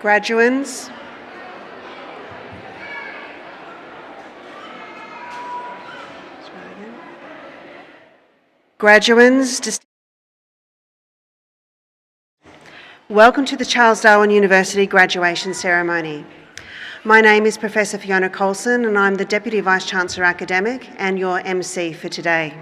Graduands, welcome to the Charles Darwin University graduation ceremony. My name is Professor Fiona Colson and I'm the Deputy Vice-Chancellor Academic and your MC for today.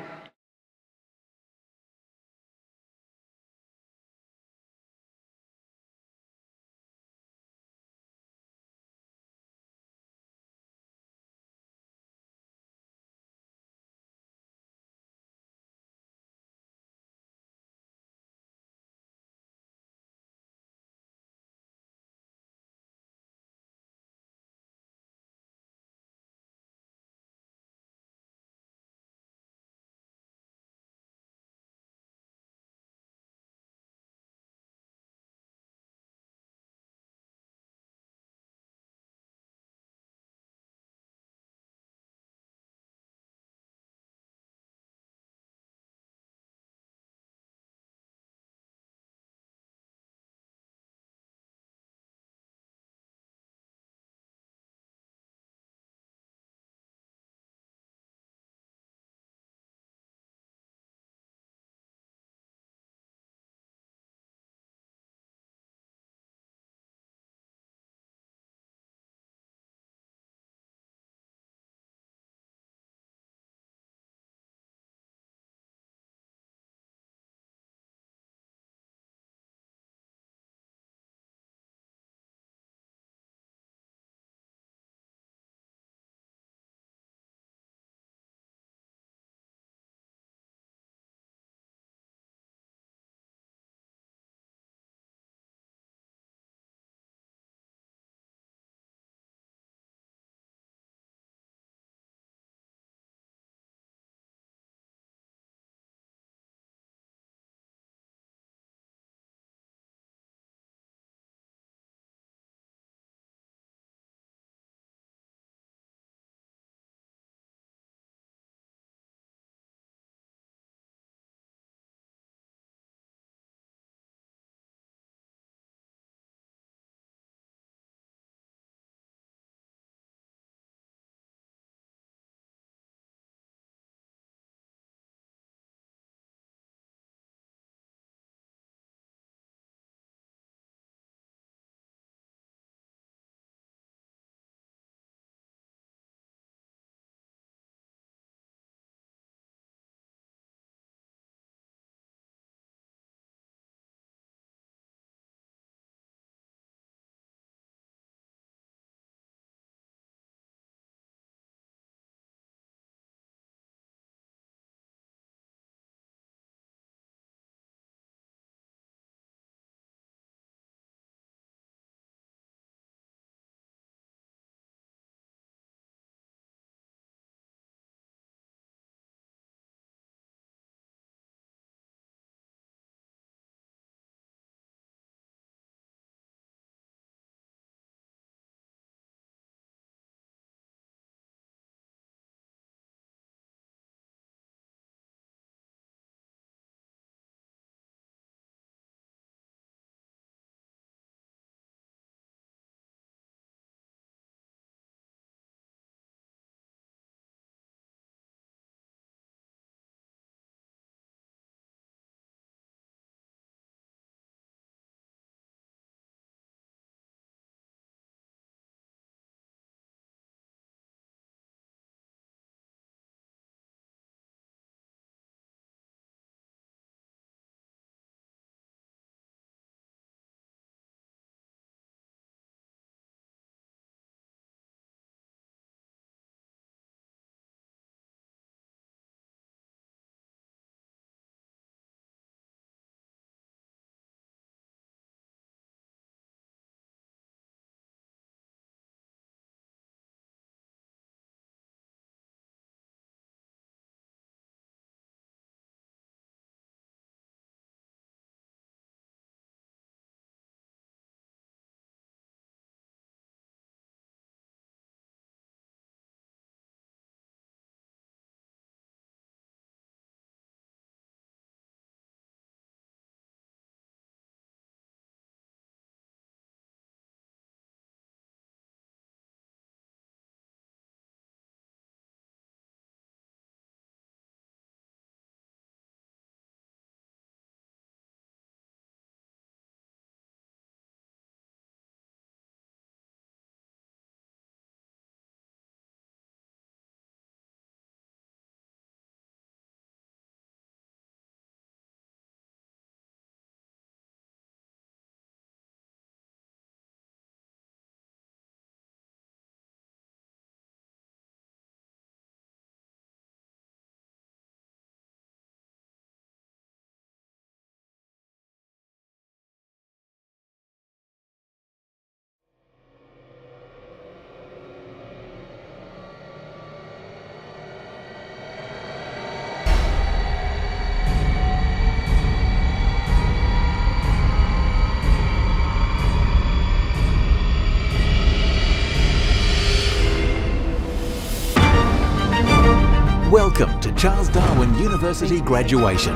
to Charles Darwin University graduation.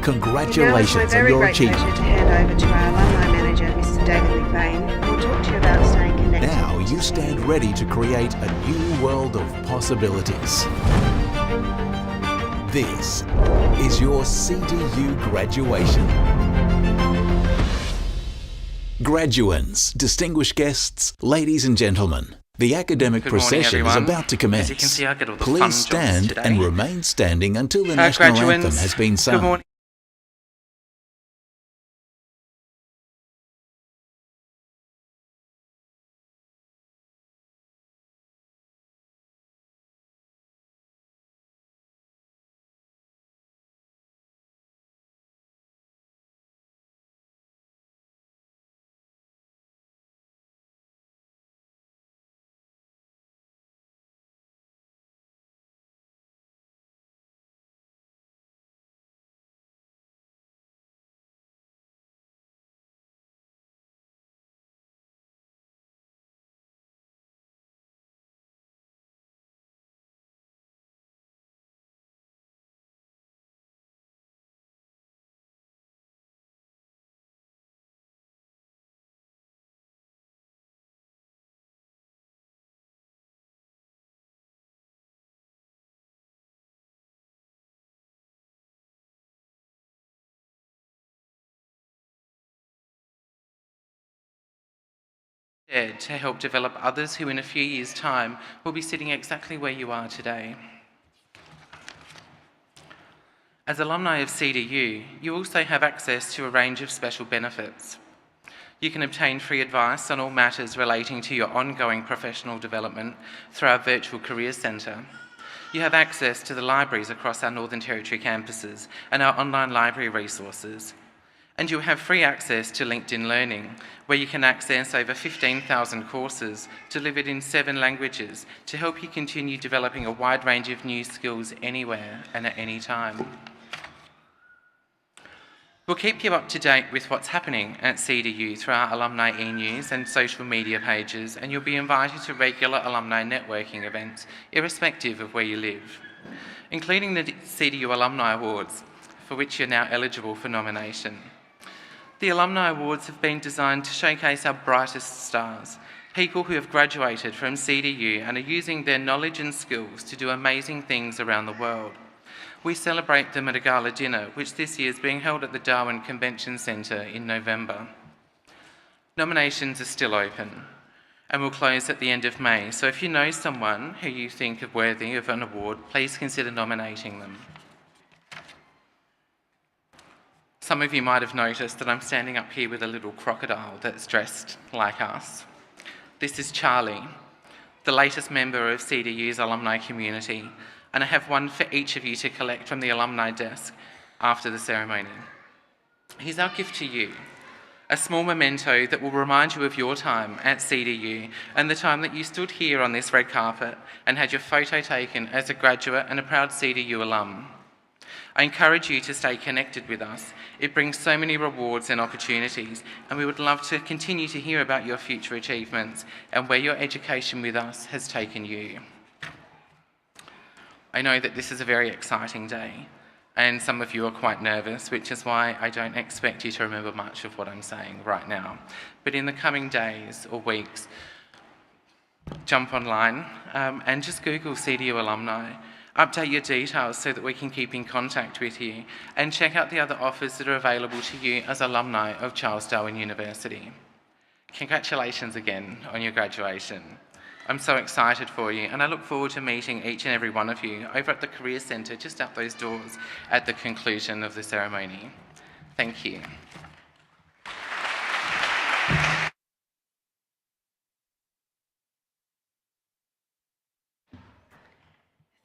Congratulations on your achievement. Now it's my very great pleasure to hand over to our alumni manager, Mr. David McBain, who will talk to you about staying connected. Now you stand ready to create a new world of possibilities. This is your CDU graduation. Graduands, distinguished guests, ladies and gentlemen, the academic procession is about to commence. As you can see, I get all the Please fun stand jobs today. and remain standing until the national Graduands, anthem has been good sung. morning. To help develop others who in a few years' time will be sitting exactly where you are today. As alumni of CDU, you also have access to a range of special benefits. You can obtain free advice on all matters relating to your ongoing professional development through our virtual careers centre. You have access to the libraries across our Northern Territory campuses and our online library resources. And you'll have free access to LinkedIn Learning, where you can access over 15,000 courses delivered in 7 languages to help you continue developing a wide range of new skills anywhere and at any time. We'll keep you up to date with what's happening at CDU through our alumni e-news and social media pages, and you'll be invited to regular alumni networking events, irrespective of where you live, including the CDU Alumni Awards, for which you're now eligible for nomination. The Alumni Awards have been designed to showcase our brightest stars, people who have graduated from CDU and are using their knowledge and skills to do amazing things around the world. We celebrate them at a gala dinner, which this year is being held at the Darwin Convention Centre in November. Nominations are still open and will close at the end of May, so if you know someone who you think is worthy of an award, please consider nominating them. Some of you might have noticed that I'm standing up here with a little crocodile that's dressed like us. This is Charlie, the latest member of CDU's alumni community, and I have one for each of you to collect from the alumni desk after the ceremony. Here's our gift to you, a small memento that will remind you of your time at CDU and the time that you stood here on this red carpet and had your photo taken as a graduate and a proud CDU alum. I encourage you to stay connected with us. It brings so many rewards and opportunities, and we would love to continue to hear about your future achievements and where your education with us has taken you. I know that this is a very exciting day, and some of you are quite nervous, which is why I don't expect you to remember much of what I'm saying right now. But in the coming days or weeks, jump online and just Google CDU alumni. Update your details so that we can keep in contact with you, and check out the other offers that are available to you as alumni of Charles Darwin University. Congratulations again on your graduation. I'm so excited for you, and I look forward to meeting each and every one of you over at the Careers Centre just out those doors at the conclusion of the ceremony. Thank you.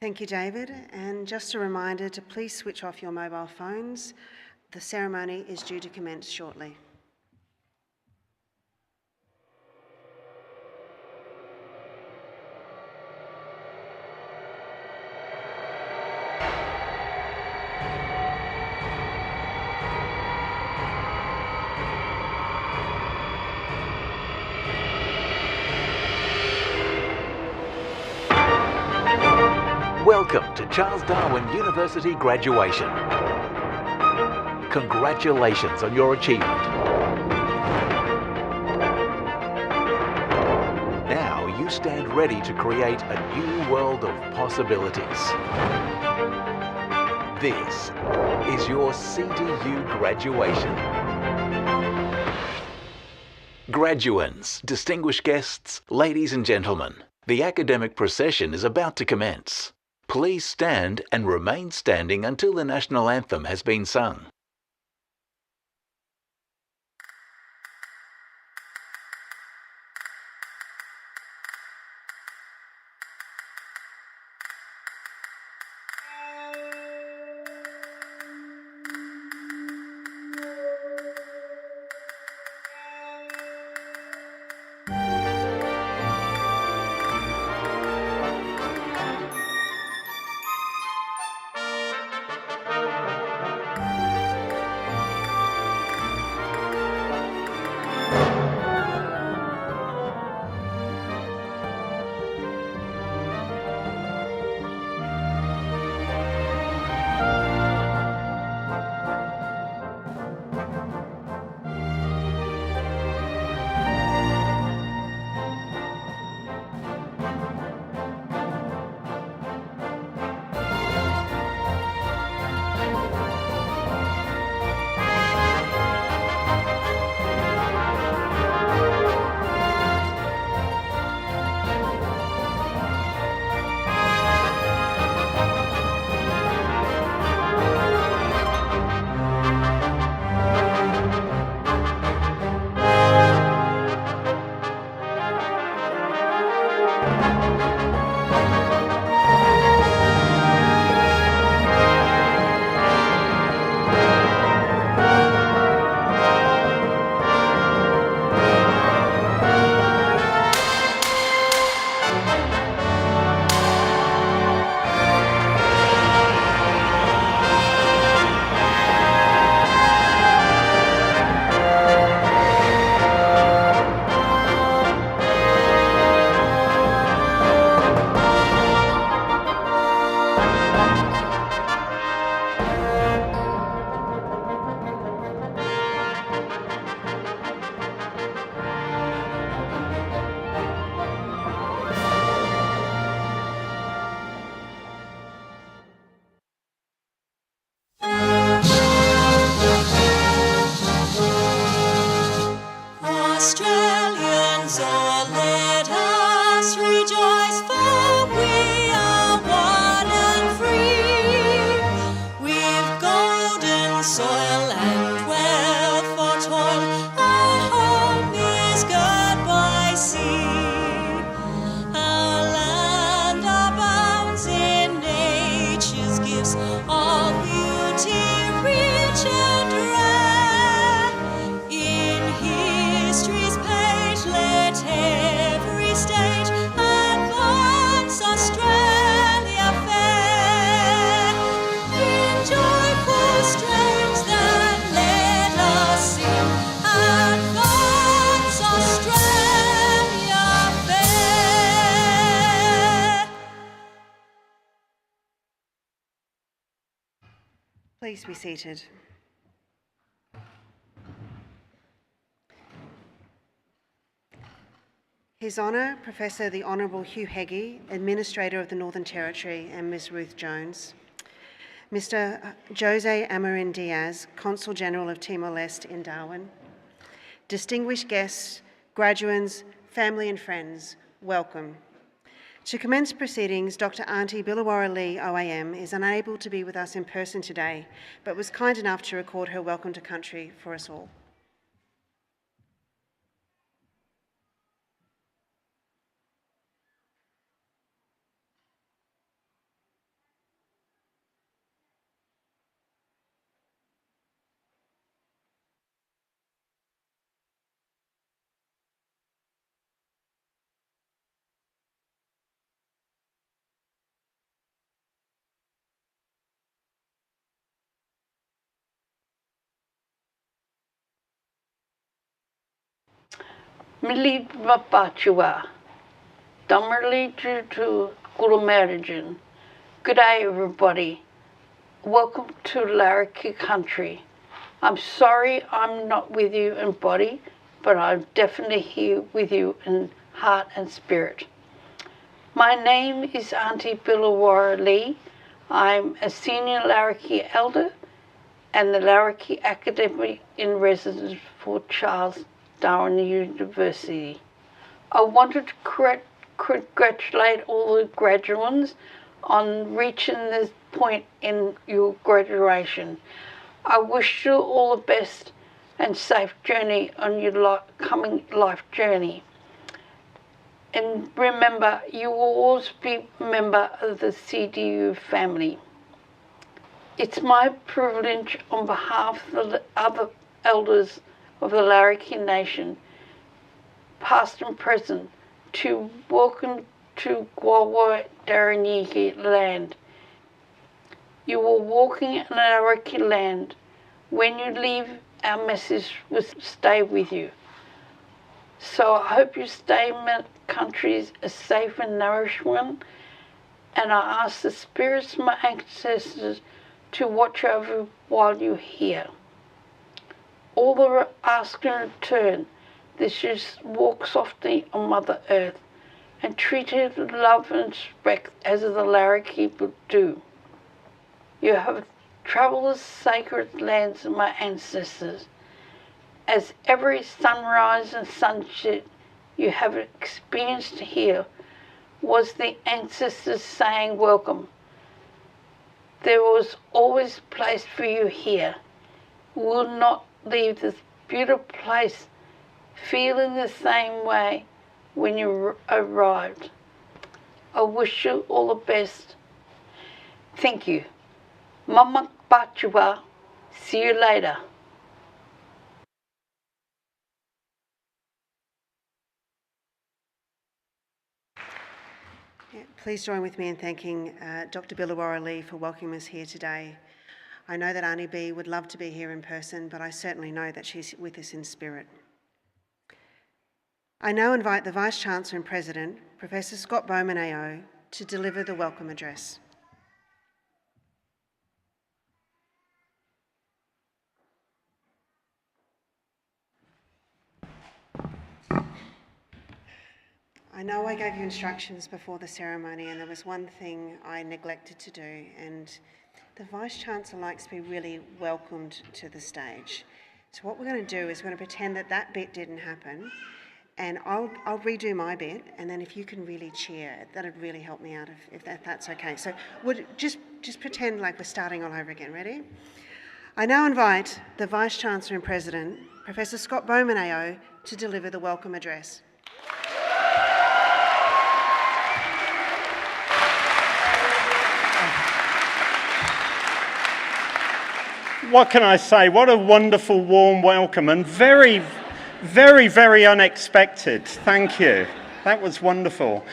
Thank you, David. And just a reminder to please switch off your mobile phones. The ceremony is due to commence shortly. Welcome to Charles Darwin University graduation. Congratulations on your achievement. Now you stand ready to create a new world of possibilities. This is your CDU graduation. Graduands, distinguished guests, ladies and gentlemen, the academic procession is about to commence. Please stand and remain standing until the national anthem has been sung. Australians, oh, let us rejoice, for we are one and free. We've golden soil and wealth for toil. Our home is girt by sea. Our land abounds in nature's gifts, all beauty rich and rare. In history's page, let every stage advance Australia fair. In joyful strains that let us sing, advance Australia fair. Please be seated. His Honour, Professor the Honourable Hugh Heggie, Administrator of the Northern Territory, and Ms Ruth Jones. Mr Jose Amarin Diaz, Consul General of Timor-Leste in Darwin. Distinguished guests, graduands, family and friends, welcome. To commence proceedings, Dr Auntie Billawara Lee OAM is unable to be with us in person today, but was kind enough to record her welcome to country for us all. Milit Vapachua, Damerli Tutu Kurumerigin, Good day, everybody. Welcome to Larrakia country. I'm sorry I'm not with you in body, but I'm definitely here with you in heart and spirit. My name is Auntie Billawara Lee. I'm a senior Larrakia elder and the Larrakia academic in residence for Charles Darwin University. I wanted to congratulate all the graduates on reaching this point in your graduation. I wish you all the best and safe journey on your coming life journey. And remember, you will always be a member of the CDU family. It's my privilege on behalf of the other elders of the Larrakia Nation, past and present, to welcome to Gwawa Daraniki land. You are walking in Larrakia land. When you leave, our message will stay with you. So I hope you stay in my country a safe and nourished one, and I ask the spirits of my ancestors to watch over you while you're here. All the ask in return, this just walk softly on Mother Earth and treat her with love and respect as the Larrakia people do. You have travelled the sacred lands of my ancestors. As every sunrise and sunset you have experienced here was the ancestors saying welcome. There was always a place for you here. We will not leave this beautiful place feeling the same way when you arrived. I wish you all the best. Thank you. Mama Bachua. See you later. Please join with me in thanking Dr. Billawara Lee for welcoming us here today. I know that Auntie B would love to be here in person, but I certainly know that she's with us in spirit. I now invite the Vice-Chancellor and President, Professor Scott Bowman AO, to deliver the welcome address. I know I gave you instructions before the ceremony, and there was one thing I neglected to do, and the Vice-Chancellor likes to be really welcomed to the stage. So what we're going to do is we're going to pretend that that bit didn't happen, and I'll redo my bit, and then if you can really cheer, that'd really help me out if that's okay. So would just pretend like we're starting all over again. Ready? I now invite the Vice-Chancellor and President, Professor Scott Bowman AO, to deliver the welcome address. What can I say? What a wonderful, warm welcome, and very, very, very unexpected. Thank you. That was wonderful.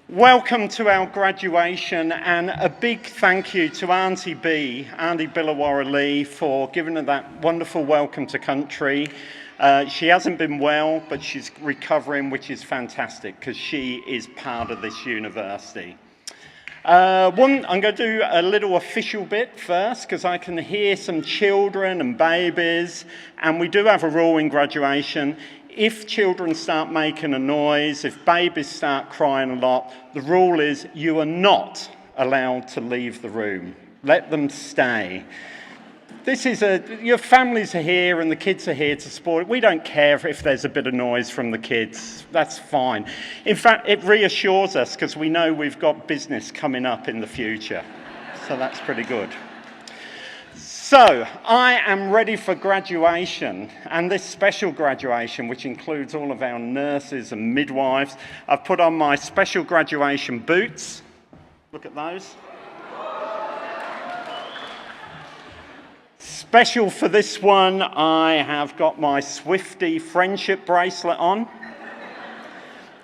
Welcome to our graduation, and a big thank you to Auntie B, Auntie Billawara Lee, for giving her that wonderful welcome to country. She hasn't been well, but she's recovering, which is fantastic, because she is part of this university. I'm going to do a little official bit first, because I can hear some children and babies, and we do have a rule in graduation. If children start making a noise, if babies start crying a lot, the rule is you are not allowed to leave the room. Let them stay. Your families are here and the kids are here to support it. We don't care if there's a bit of noise from the kids. That's fine. In fact, it reassures us because we know we've got business coming up in the future. So that's pretty good. So I am ready for graduation, and this special graduation, which includes all of our nurses and midwives. I've put on my special graduation boots. Look at those. Special for this one, I have got my Swiftie friendship bracelet on.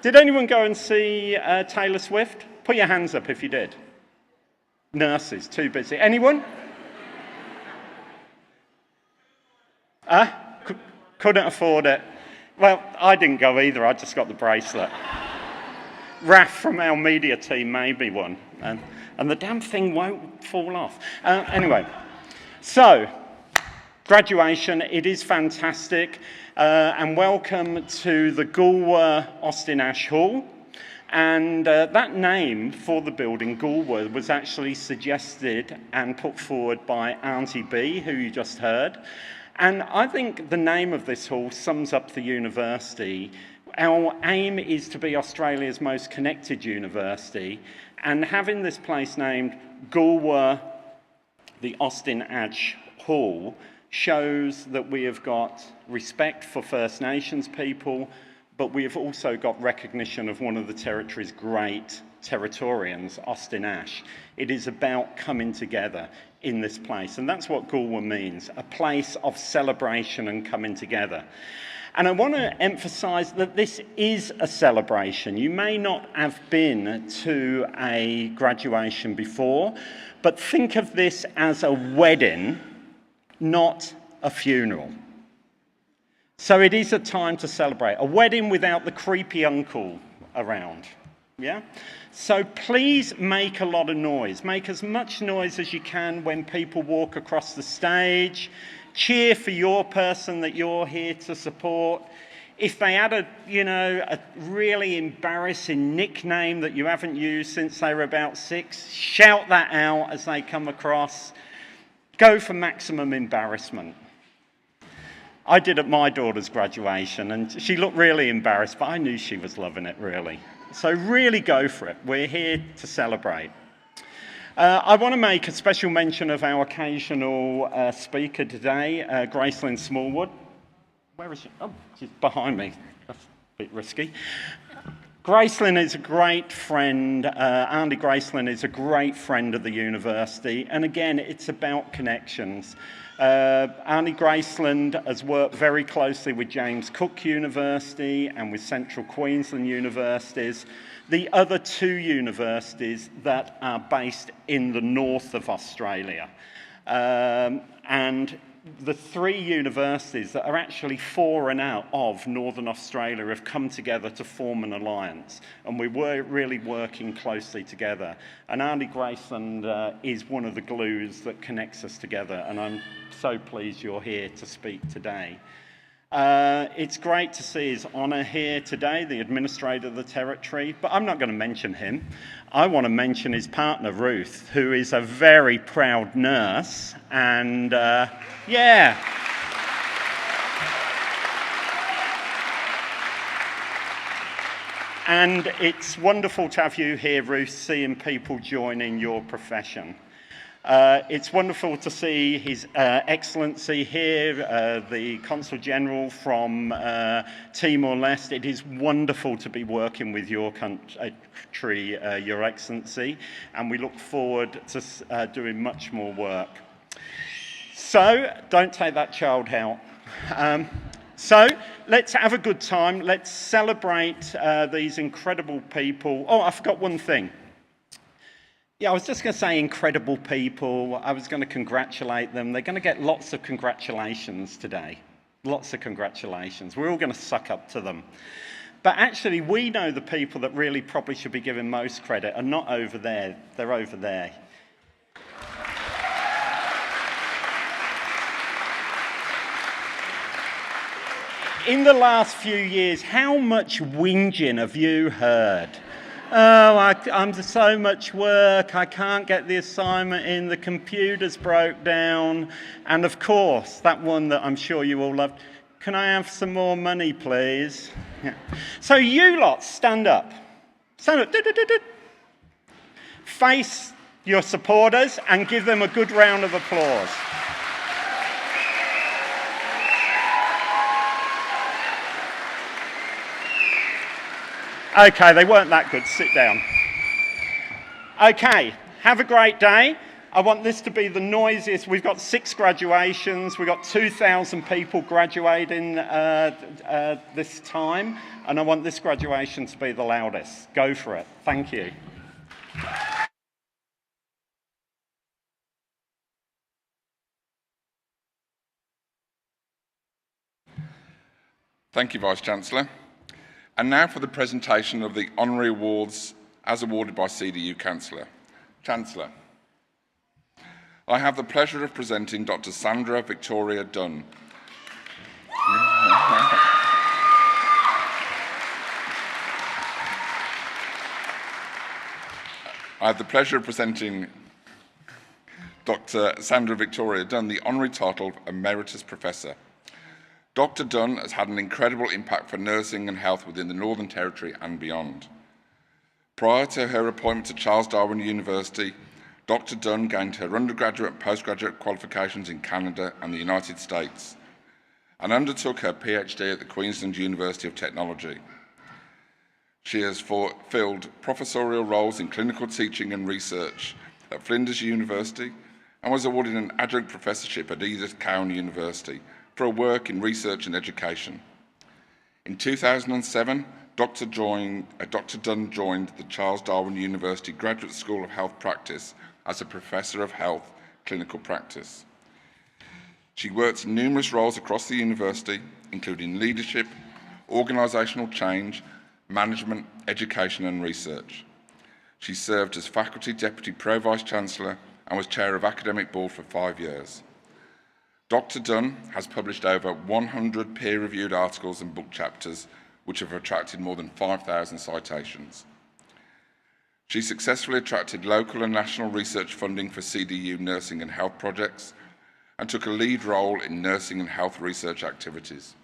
Did anyone go and see Taylor Swift? Put your hands up if you did. Nurses, too busy. Anyone? Couldn't afford it. Well, I didn't go either, I just got the bracelet. Raf from our media team made me one. and the damn thing won't fall off. Anyway, so graduation, it is fantastic, and welcome to the Goolwa Austin Ash Hall. And that name for the building, Goolwa, was actually suggested and put forward by Auntie B, who you just heard. And I think the name of this hall sums up the university. Our aim is to be Australia's most connected university, and having this place named Goolwa, the Austin Ash Hall, shows that we have got respect for First Nations people, but we have also got recognition of one of the territory's great Territorians, Austin Ash. It is about coming together in this place, and that's what Goolwa means, a place of celebration and coming together. And I want to emphasise that this is a celebration. You may not have been to a graduation before, but think of this as a wedding, not a funeral. So it is a time to celebrate. A wedding without the creepy uncle around, yeah? So please make a lot of noise. Make as much noise as you can when people walk across the stage. Cheer for your person that you're here to support. If they had a really embarrassing nickname that you haven't used since they were about 6, shout that out as they come across. Go for maximum embarrassment. I did at my daughter's graduation, and she looked really embarrassed, but I knew she was loving it, really. So really go for it. We're here to celebrate. I want to make a special mention of our occasional speaker today, Gracelyn Smallwood. Where is she? Oh, she's behind me. That's a bit risky. Gracelyn is a great friend. Auntie Gracelyn is a great friend of the university. And again, it's about connections. Auntie Gracelyn has worked very closely with James Cook University and with Central Queensland universities, the other 2 universities that are based in the north of Australia. And the 3 universities that are actually for and out of Northern Australia have come together to form an alliance, and we were really working closely together. And Auntie Gracelyn is one of the glues that connects us together, and I'm so pleased you're here to speak today. It's great to see His Honour here today, the Administrator of the Territory, but I'm not going to mention him. I want to mention his partner, Ruth, who is a very proud nurse, and yeah. And it's wonderful to have you here, Ruth, seeing people joining your profession. It's wonderful to see His Excellency here, the Consul General from Timor-Leste. It is wonderful to be working with your country, Your Excellency, and we look forward to doing much more work. So, don't take that child out. So, let's have a good time. Let's celebrate these incredible people. Oh, I forgot one thing. Yeah, I was just going to say incredible people. I was going to congratulate them. They're going to get lots of congratulations today. Lots of congratulations. We're all going to suck up to them. But actually, we know the people that really probably should be given most credit are not over there. They're over there. In the last few years, how much whinging have you heard? Oh, I'm so much work, I can't get the assignment in, the computer's broke down. And of course, that one that I'm sure you all loved, can I have some more money, please? Yeah. So you lot, stand up. Stand up. Face your supporters and give them a good round of applause. Okay, they weren't that good. Sit down. Okay, have a great day. I want this to be the noisiest. We've got 6 graduations. We've got 2,000 people graduating this time. And I want this graduation to be the loudest. Go for it. Thank you. Thank you, Vice-Chancellor. And now for the presentation of the Honorary Awards as awarded by CDU Chancellor. Chancellor, I have the pleasure of presenting Dr. Sandra Victoria Dunn. I have the pleasure of presenting Dr. Sandra Victoria Dunn the honorary title of Emeritus Professor. Dr. Dunn has had an incredible impact for nursing and health within the Northern Territory and beyond. Prior to her appointment to Charles Darwin University, Dr. Dunn gained her undergraduate and postgraduate qualifications in Canada and the United States and undertook her PhD at the Queensland University of Technology. She has filled professorial roles in clinical teaching and research at Flinders University and was awarded an adjunct professorship at Edith Cowan University for her work in research and education. In 2007, Dr. Dunn joined the Charles Darwin University Graduate School of Health Practice as a Professor of Health Clinical Practice. She worked in numerous roles across the university, including leadership, organisational change, management, education and research. She served as Faculty Deputy Pro-Vice Chancellor and was Chair of Academic Board for 5 years. Dr. Dunn has published over 100 peer-reviewed articles and book chapters which have attracted more than 5,000 citations. She successfully attracted local and national research funding for CDU nursing and health projects and took a lead role in nursing and health research activities.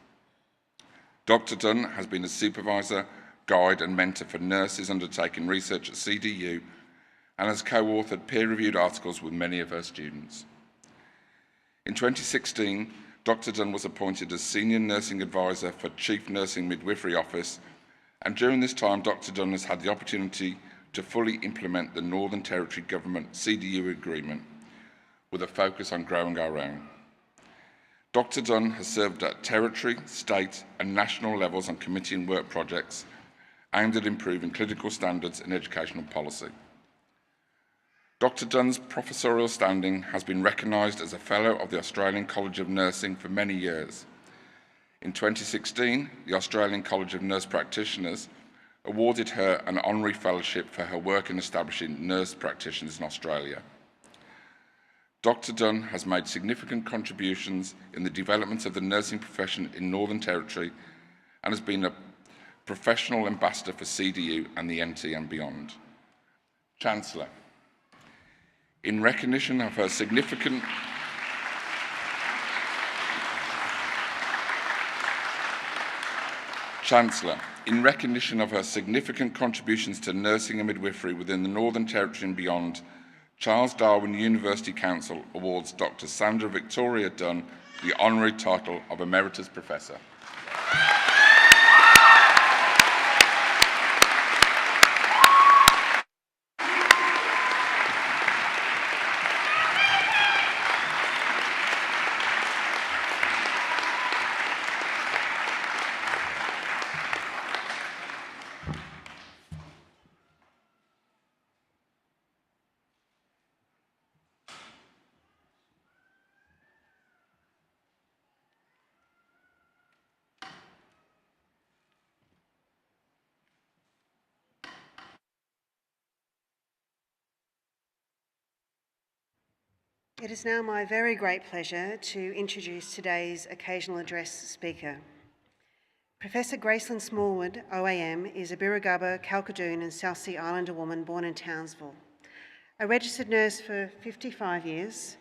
Dr. Dunn has been a supervisor, guide and mentor for nurses undertaking research at CDU and has co-authored peer-reviewed articles with many of her students. In 2016, Dr. Dunn was appointed as Senior Nursing Advisor for Chief Nursing Midwifery Office, and during this time Dr. Dunn has had the opportunity to fully implement the Northern Territory Government CDU agreement with a focus on growing our own. Dr. Dunn has served at territory, state and national levels on committee and work projects aimed at improving clinical standards and educational policy. Dr. Dunn's professorial standing has been recognised as a Fellow of the Australian College of Nursing for many years. In 2016, the Australian College of Nurse Practitioners awarded her an honorary fellowship for her work in establishing nurse practitioners in Australia. Dr. Dunn has made significant contributions in the development of the nursing profession in Northern Territory and has been a professional ambassador for CDU and the NT and beyond. Chancellor, in recognition of her significant contributions to nursing and midwifery within the Northern Territory and beyond, Charles Darwin University Council awards Dr. Sandra Victoria Dunn the honorary title of Emeritus Professor. It is now my very great pleasure to introduce today's occasional address speaker. Professor Gracelyn Smallwood, OAM, is a Birragubba, Kalkadoon and South Sea Islander woman born in Townsville. A registered nurse for 55 years,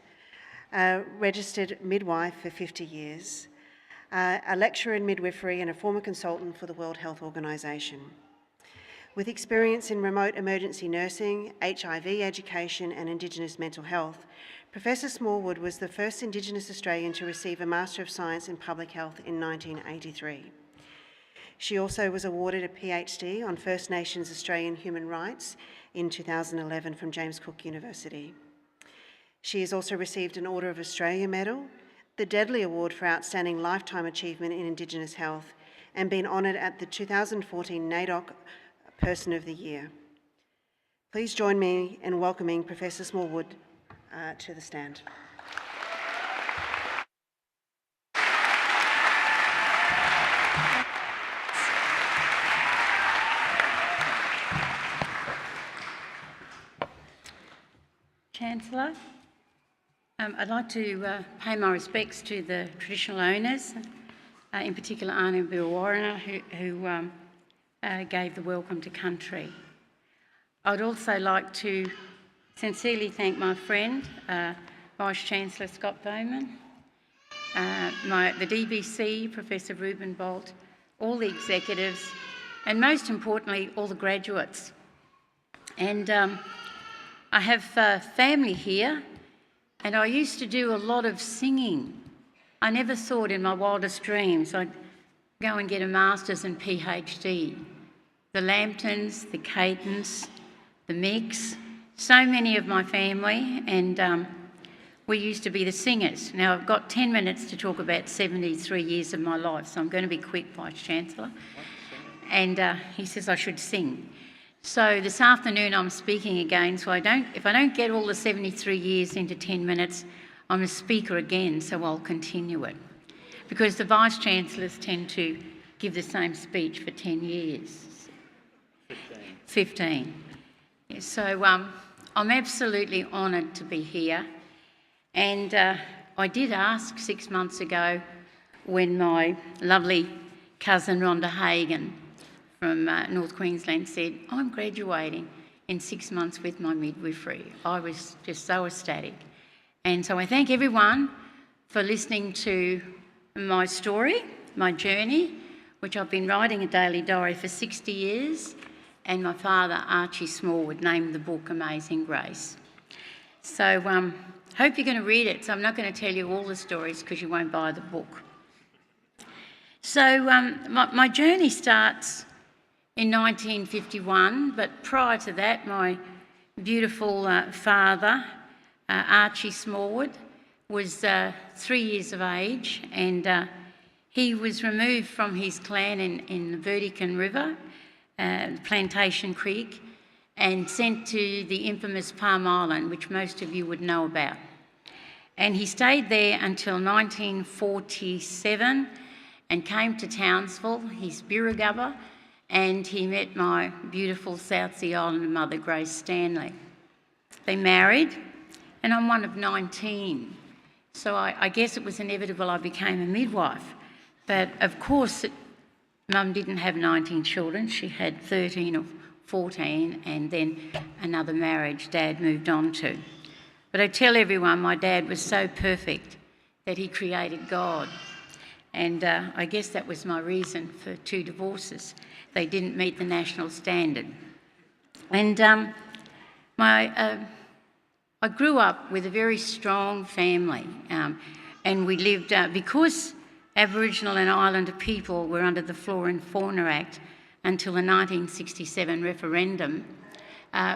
a registered midwife for 50 years, a lecturer in midwifery and a former consultant for the World Health Organization. With experience in remote emergency nursing, HIV education and Indigenous mental health, Professor Smallwood was the first Indigenous Australian to receive a Master of Science in Public Health in 1983. She also was awarded a PhD on First Nations Australian Human Rights in 2011 from James Cook University. She has also received an Order of Australia Medal, the Dedley Award for Outstanding Lifetime Achievement in Indigenous Health, and been honoured at the 2014 NAIDOC Person of the Year. Please join me in welcoming Professor Smallwood to the stand. Chancellor. I'd like to pay my respects to the traditional owners, in particular Anna Warriner, who gave the welcome to country. I'd also like to sincerely thank my friend, Vice-Chancellor Scott Bowman, the DBC, Professor Ruben Bolt, all the executives, and most importantly, all the graduates. And I have family here, and I used to do a lot of singing. I never thought in my wildest dreams I'd go and get a master's and PhD. The Lambtons, the Catons, the Micks, so many of my family, and we used to be the singers. Now I've got 10 minutes to talk about 73 years of my life, so I'm going to be quick, Vice-Chancellor. And he says I should sing. So this afternoon I'm speaking again, so if I don't get all the 73 years into 10 minutes, I'm a speaker again, so I'll continue it. Because the Vice-Chancellors tend to give the same speech for 10 years. 15. Yeah, so I'm absolutely honoured to be here. And I did ask 6 months ago when my lovely cousin Rhonda Hagan from North Queensland said, I'm graduating in 6 months with my midwifery. I was just so ecstatic. And so I thank everyone for listening to my story, my journey, which I've been writing a daily diary for 60 years, and my father, Archie Smallwood, named the book Amazing Grace. So hope you're going to read it, so I'm not going to tell you all the stories because you won't buy the book. So my journey starts in 1951, but prior to that, my beautiful father, Archie Smallwood, was 3 years of age, and he was removed from his clan in the Vertican River, Plantation Creek, and sent to the infamous Palm Island, which most of you would know about. And he stayed there until 1947 and came to Townsville, his Birragubba, and he met my beautiful South Sea Islander mother, Grace Stanley. They married, and I'm one of 19. So I guess it was inevitable I became a midwife. But of course, Mum didn't have 19 children. She had 13 or 14, and then another marriage Dad moved on to. But I tell everyone my dad was so perfect that he created God. And I guess that was my reason for 2 divorces. They didn't meet the national standard. And I grew up with a very strong family, and we lived, because Aboriginal and Islander people were under the Flora and Fauna Act until the 1967 referendum,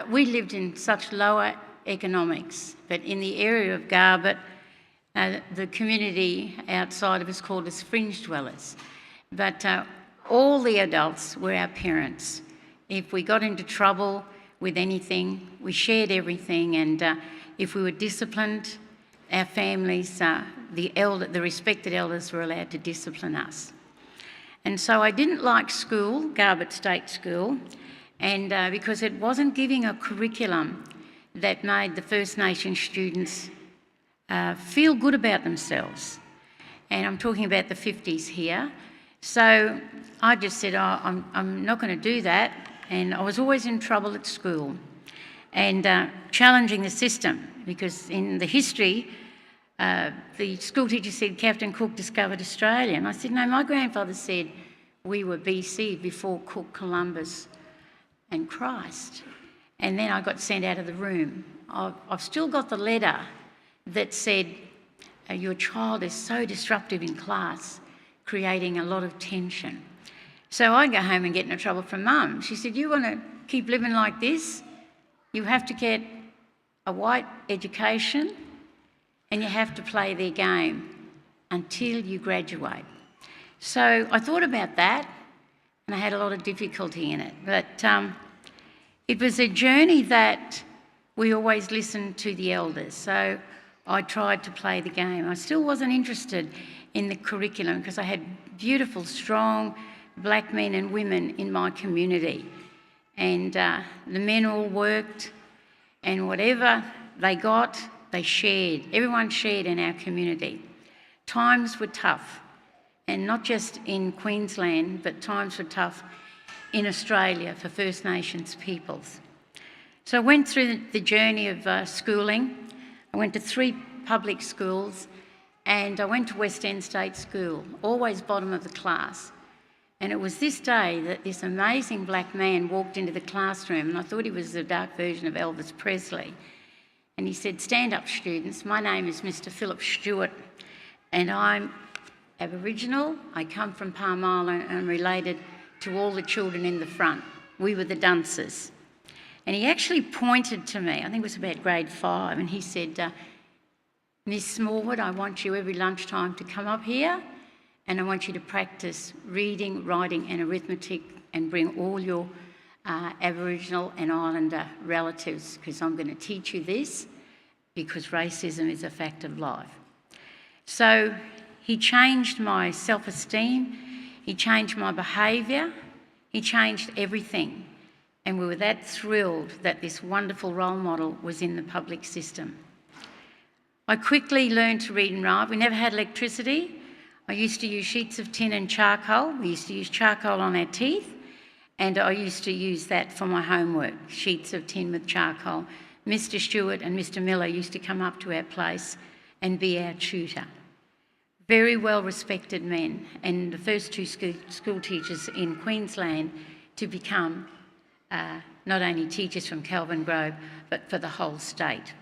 we lived in such lower economics, but in the area of Garbet, the community outside of us called us fringe dwellers. But all the adults were our parents. If we got into trouble with anything, we shared everything, and if we were disciplined, our families, the respected elders were allowed to discipline us. And so I didn't like school, Garbet State School, and because it wasn't giving a curriculum that made the First Nation students feel good about themselves. And I'm talking about the 50s here. So I just said, I'm not going to do that. And I was always in trouble at school and challenging the system, because in the history, the school teacher said Captain Cook discovered Australia. And I said, no, my grandfather said we were BC, before Cook, Columbus and Christ. And then I got sent out of the room. I've still got the letter that said, your child is so disruptive in class, creating a lot of tension. So I go home and get into trouble from Mum. She said, you want to keep living like this? You have to get a white education and you have to play their game until you graduate. So I thought about that, and I had a lot of difficulty in it. But it was a journey that we always listened to the elders. So I tried to play the game. I still wasn't interested in the curriculum because I had beautiful, strong black men and women in my community. And the men all worked, and whatever they shared, everyone shared in our community. Times were tough, and not just in Queensland, but times were tough in Australia for First Nations peoples. So I went through the journey of schooling. I went to 3 public schools, and I went to West End State School, always bottom of the class. And it was this day that this amazing black man walked into the classroom, and I thought he was a dark version of Elvis Presley. And he said, "Stand up, students. My name is Mr. Philip Stewart, and I'm Aboriginal. I come from Palm Island and I'm related to all the children in the front. We were the dunces." And he actually pointed to me, I think it was about grade 5, and he said, "Miss Smallwood, I want you every lunchtime to come up here, and I want you to practice reading, writing and arithmetic and bring all your Aboriginal and Islander relatives, because I'm going to teach you this, because racism is a fact of life." So he changed my self-esteem, he changed my behaviour, he changed everything. And we were that thrilled that this wonderful role model was in the public system. I quickly learned to read and write. We never had electricity. I used to use sheets of tin and charcoal. We used to use charcoal on our teeth, and I used to use that for my homework, sheets of tin with charcoal. Mr. Stewart and Mr. Miller used to come up to our place and be our tutor. Very well respected men, and the first 2 school teachers in Queensland to become not only teachers from Kelvin Grove, but for the whole state.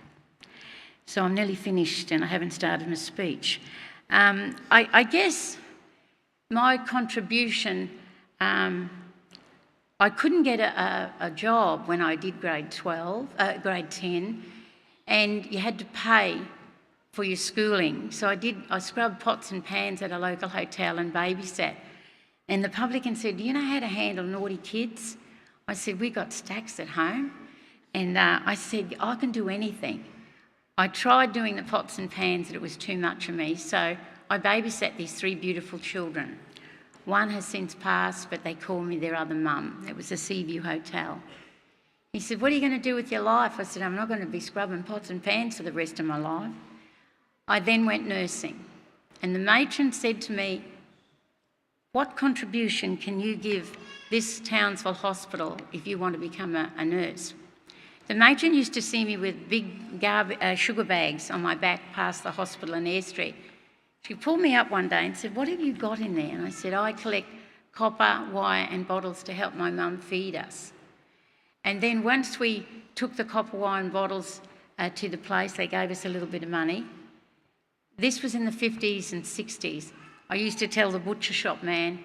So I'm nearly finished and I haven't started my speech. I guess my contribution, I couldn't get a job when I did grade 10, and you had to pay for your schooling. So I scrubbed pots and pans at a local hotel and babysat. And the publican said, "Do you know how to handle naughty kids?" I said, "We got stacks at home." And I said, "I can do anything." I tried doing the pots and pans, and it was too much for me. So I babysat these 3 beautiful children. One has since passed, but they call me their other mum. It was a Seaview hotel. He said, "What are you going to do with your life?" I said, "I'm not going to be scrubbing pots and pans for the rest of my life." I then went nursing, and the matron said to me, "What contribution can you give this Townsville hospital if you want to become a nurse?" The matron used to see me with big sugar bags on my back past the hospital and airstrip. She pulled me up one day and said, "What have you got in there?" And I said, "I collect copper, wire and bottles to help my mum feed us." And then once we took the copper, wire and bottles to the place, they gave us a little bit of money. This was in the 50s and 60s. I used to tell the butcher shop man,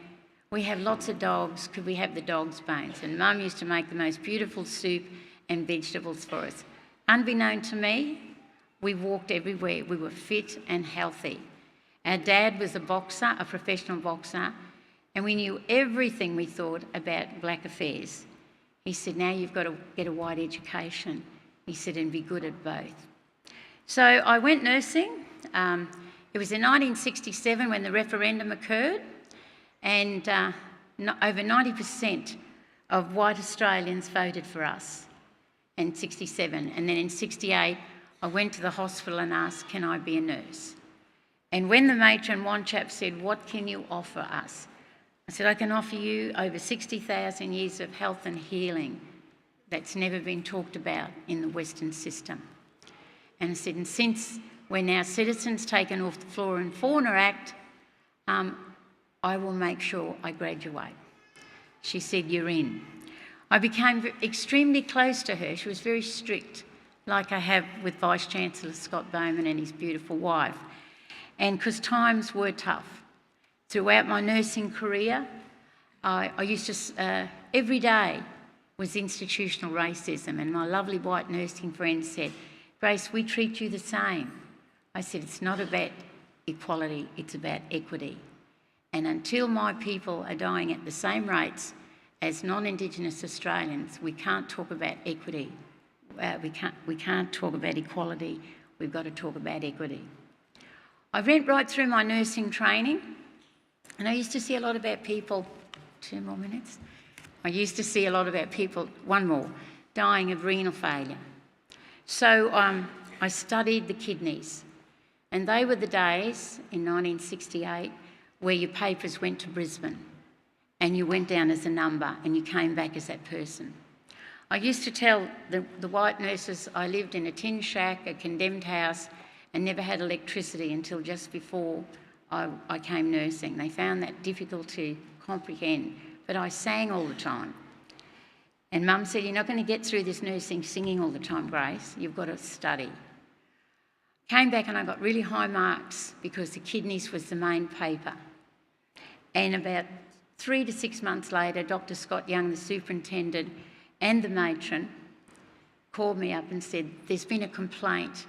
"We have lots of dogs, could we have the dog's bones?" And Mum used to make the most beautiful soup and vegetables for us. Unbeknown to me, we walked everywhere. We were fit and healthy. Our dad was a boxer, a professional boxer, and we knew everything we thought about black affairs. He said, "Now you've got to get a white education." He said, "And be good at both." So I went nursing. It was in 1967 when the referendum occurred, and over 90% of white Australians voted for us in 67. And then in 68, I went to the hospital and asked, "Can I be a nurse?" And when the matron, one chap said, "What can you offer us?" I said, "I can offer you over 60,000 years of health and healing that's never been talked about in the Western system." And I said, "And since we're now citizens taken off the Flora and Fauna Act, I will make sure I graduate." She said, "You're in." I became extremely close to her. She was very strict, like I have with Vice-Chancellor Scott Bowman and his beautiful wife. And because times were tough. Throughout my nursing career, I used to, every day was institutional racism, and my lovely white nursing friend said, "Grace, we treat you the same." I said, "It's not about equality, it's about equity. And until my people are dying at the same rates as non-Indigenous Australians, we can't talk about equity. We can't talk about equality, we've got to talk about equity." I went right through my nursing training, and I used to see a lot about people, 2 more minutes. I used to see a lot about people, one more, dying of renal failure. So I studied the kidneys, and they were the days in 1968 where your papers went to Brisbane and you went down as a number and you came back as that person. I used to tell the white nurses I lived in a tin shack, a condemned house, and never had electricity until just before I came nursing. They found that difficult to comprehend, but I sang all the time. And Mum said, you're not going to get through this nursing singing all the time, Grace. You've got to study. Came back and I got really high marks because the kidneys was the main paper. And about 3 to 6 months later, Dr. Scott Young, the superintendent, and the matron called me up and said, there's been a complaint.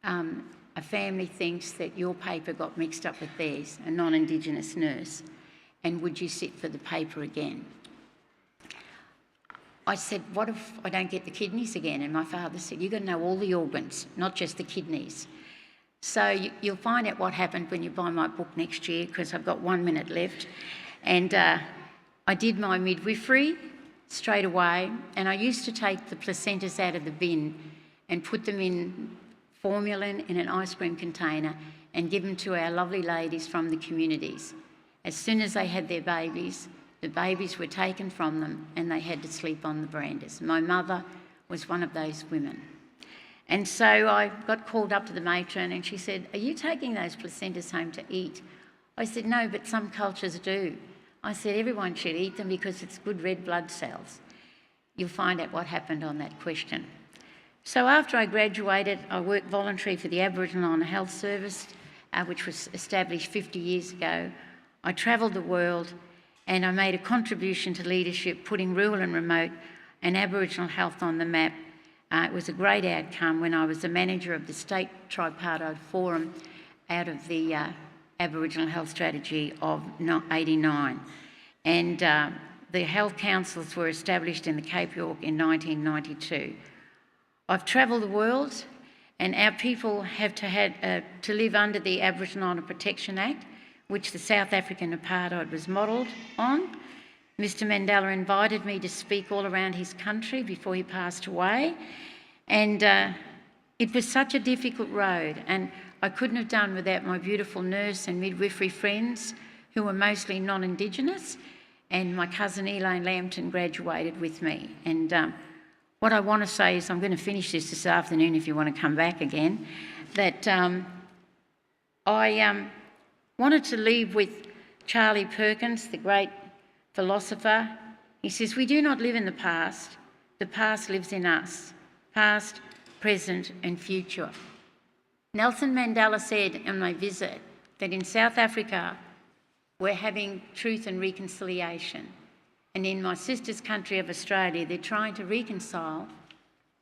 A family thinks that your paper got mixed up with theirs, a non-Indigenous nurse, and would you sit for the paper again? I said, what if I don't get the kidneys again? And my father said, you've got to know all the organs, not just the kidneys. So you'll find out what happened when you buy my book next year, because I've got 1 minute left. And I did my midwifery straight away, and I used to take the placentas out of the bin and put them in formalin in an ice cream container and give them to our lovely ladies from the communities. As soon as they had their babies, the babies were taken from them and they had to sleep on the verandas. My mother was one of those women. And so I got called up to the matron and she said, are you taking those placentas home to eat? I said, no, but some cultures do. I said, everyone should eat them because it's good red blood cells. You'll find out what happened on that question. So after I graduated, I worked voluntary for the Aboriginal on Health Service, which was established 50 years ago. I travelled the world and I made a contribution to leadership, putting rural and remote and Aboriginal health on the map. It was a great outcome when I was the manager of the State Tripartite Forum out of the Aboriginal Health Strategy of '89. And the health councils were established in the Cape York in 1992. I've travelled the world, and our people have to live under the Aboriginal Honour Protection Act, which the South African apartheid was modelled on. Mr Mandela invited me to speak all around his country before he passed away, and it was such a difficult road, and I couldn't have done without my beautiful nurse and midwifery friends who were mostly non-Indigenous, and my cousin Elaine Lambton graduated with me. And what I want to say is, I'm going to finish this afternoon if you want to come back again, that I wanted to leave with Charlie Perkins, the great philosopher. He says, we do not live in the past lives in us, past, present and future. Nelson Mandela said on my visit that in South Africa we're having truth and reconciliation. And in my sister's country of Australia, they're trying to reconcile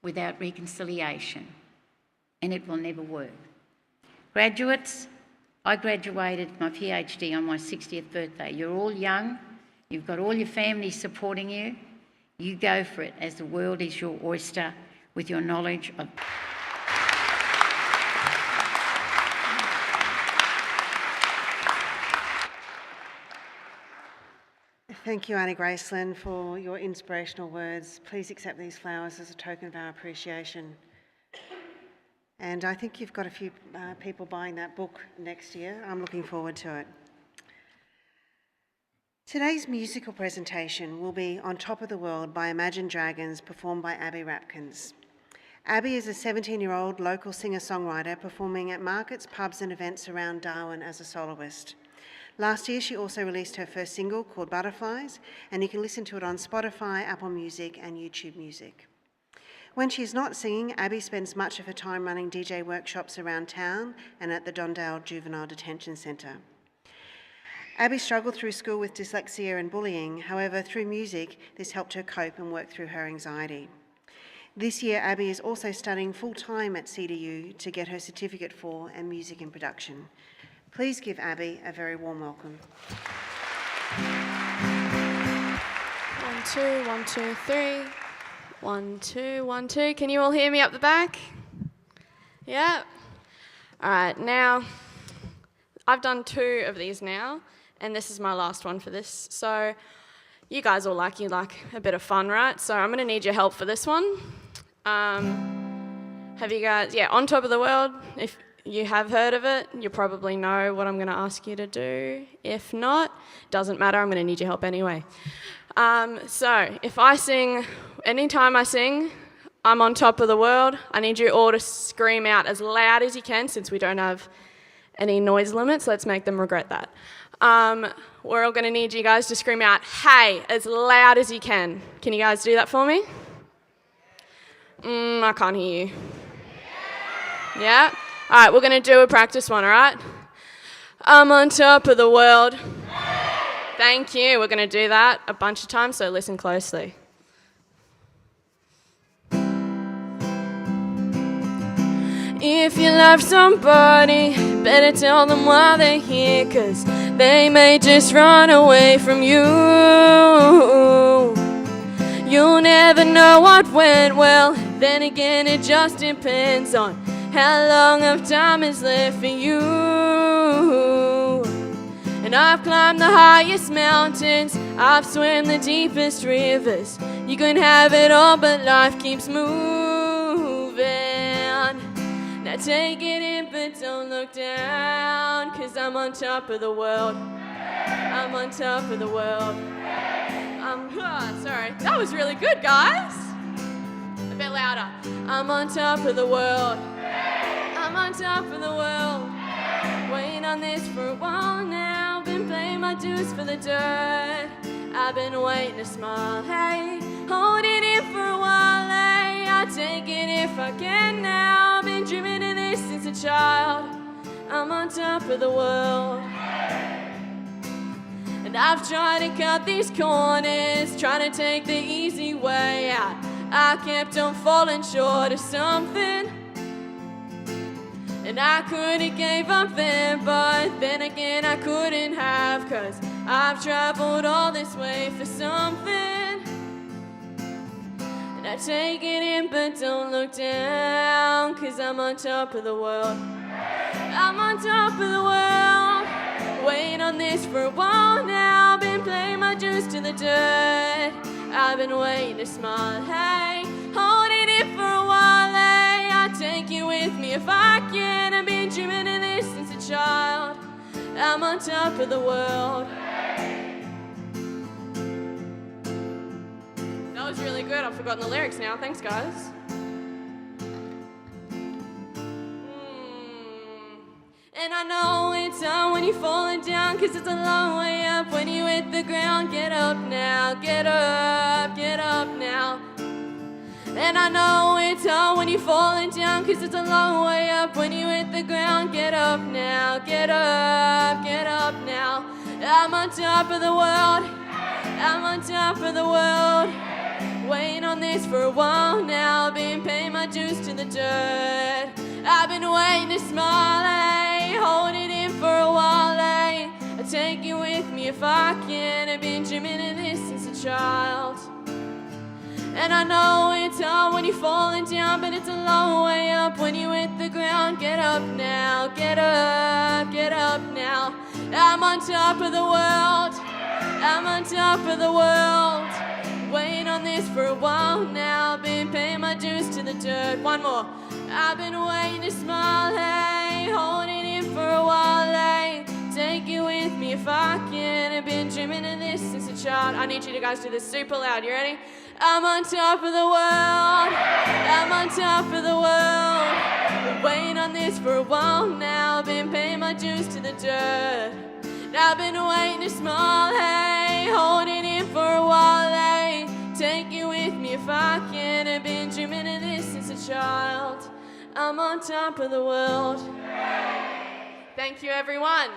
without reconciliation, and it will never work. Graduates, I graduated my PhD on my 60th birthday. You're all young, you've got all your family supporting you. You go for it, as the world is your oyster with your knowledge of... Thank you, Auntie Gracelyn, for your inspirational words. Please accept these flowers as a token of our appreciation. And I think you've got a few people buying that book next year. I'm looking forward to it. Today's musical presentation will be On Top of the World by Imagine Dragons, performed by Abby Rapkins. Abby is a 17-year-old local singer-songwriter performing at markets, pubs and events around Darwin as a soloist. Last year, she also released her first single called Butterflies, and you can listen to it on Spotify, Apple Music and YouTube Music. When she's not singing, Abby spends much of her time running DJ workshops around town and at the Dondale Juvenile Detention Centre. Abby struggled through school with dyslexia and bullying. However, through music, this helped her cope and work through her anxiety. This year, Abby is also studying full-time at CDU to get her Certificate 4 in Music and Production. Please give Abby a very warm welcome. 1, 2, 1, 2, 3. 1, 2, 1, 2. Can you all hear me up the back? Yeah? All right, now, I've done 2 of these now, and this is my last one for this. So you guys all like a bit of fun, right? So I'm going to need your help for this one. Have you guys, yeah, On Top of the World, if you have heard of it, you probably know what I'm going to ask you to do. If not, doesn't matter, I'm going to need your help anyway. So, if I sing, anytime I sing, I'm on top of the world, I need you all to scream out as loud as you can, since we don't have any noise limits, let's make them regret that. We're all going to need you guys to scream out, hey, as loud as you can. Can you guys do that for me? I can't hear you. Yeah? All right, we're going to do a practice one, all right? I'm on top of the world. Thank you. We're going to do that a bunch of times, so listen closely. If you love somebody, better tell them why they're here, 'cause they may just run away from you. You'll never know what went well, then again it just depends on how long of time is left for you. And I've climbed the highest mountains, I've swam the deepest rivers. You can have it all, but life keeps moving. Now take it in, but don't look down, 'cause I'm on top of the world. I'm on top of the world. Sorry, that was really good, guys. A bit louder. I'm on top of the world. I'm on top of the world. Waiting on this for a while now. Been paying my dues for the dirt. I've been waiting to smile. Hey, holding it for a while. Hey, I'll take it if I can now. Been dreaming of this since a child. I'm on top of the world. And I've tried to cut these corners, trying to take the easy way out. I kept on falling short of something, and I could have gave up then, but then again I couldn't have, 'cause I've traveled all this way for something. And I take it in, but don't look down, 'cause I'm on top of the world. I'm on top of the world. Waiting on this for a while now. Been playing my dues to the dirt. I've been waiting to smile. Hey, holding it for a while. Hey, I'll take you with me if I can. I've been dreaming of this since a child. I'm on top of the world. That was really good. I've forgotten the lyrics now. Thanks, guys. And I know it's hard when you're falling down, 'cause it's a long way up when you hit the ground. Get up now, get up now. And I know it's hard when you're falling down, 'cause it's a long way up when you hit the ground. Get up now, get up now. I'm on top of the world, I'm on top of the world. Waiting on this for a while now, been paying my dues to the dirt. I've been waiting to smile, eh? Hold it in for a while, eh? I'll take you with me if I can. I've been dreaming of this since a child. And I know it's hard when you're falling down, but it's a long way up when you hit the ground. Get up now, get up now. I'm on top of the world, I'm on top of the world. Waiting on this for a while now, been paying my dues to the dirt. One more. I've been waiting to smile, hey, holding in for a while, hey. Take you with me if I can. I've been dreaming of this since a child. I need you to guys do this super loud. You ready? I'm on top of the world, I'm on top of the world. Been waiting on this for a while now, been paying my dues to the dirt. I've been waiting to smile, hey, holding in for a while, hey. Take you with me if I can. I've been dreaming of this since a child. I'm on top of the world. Thank you, everyone.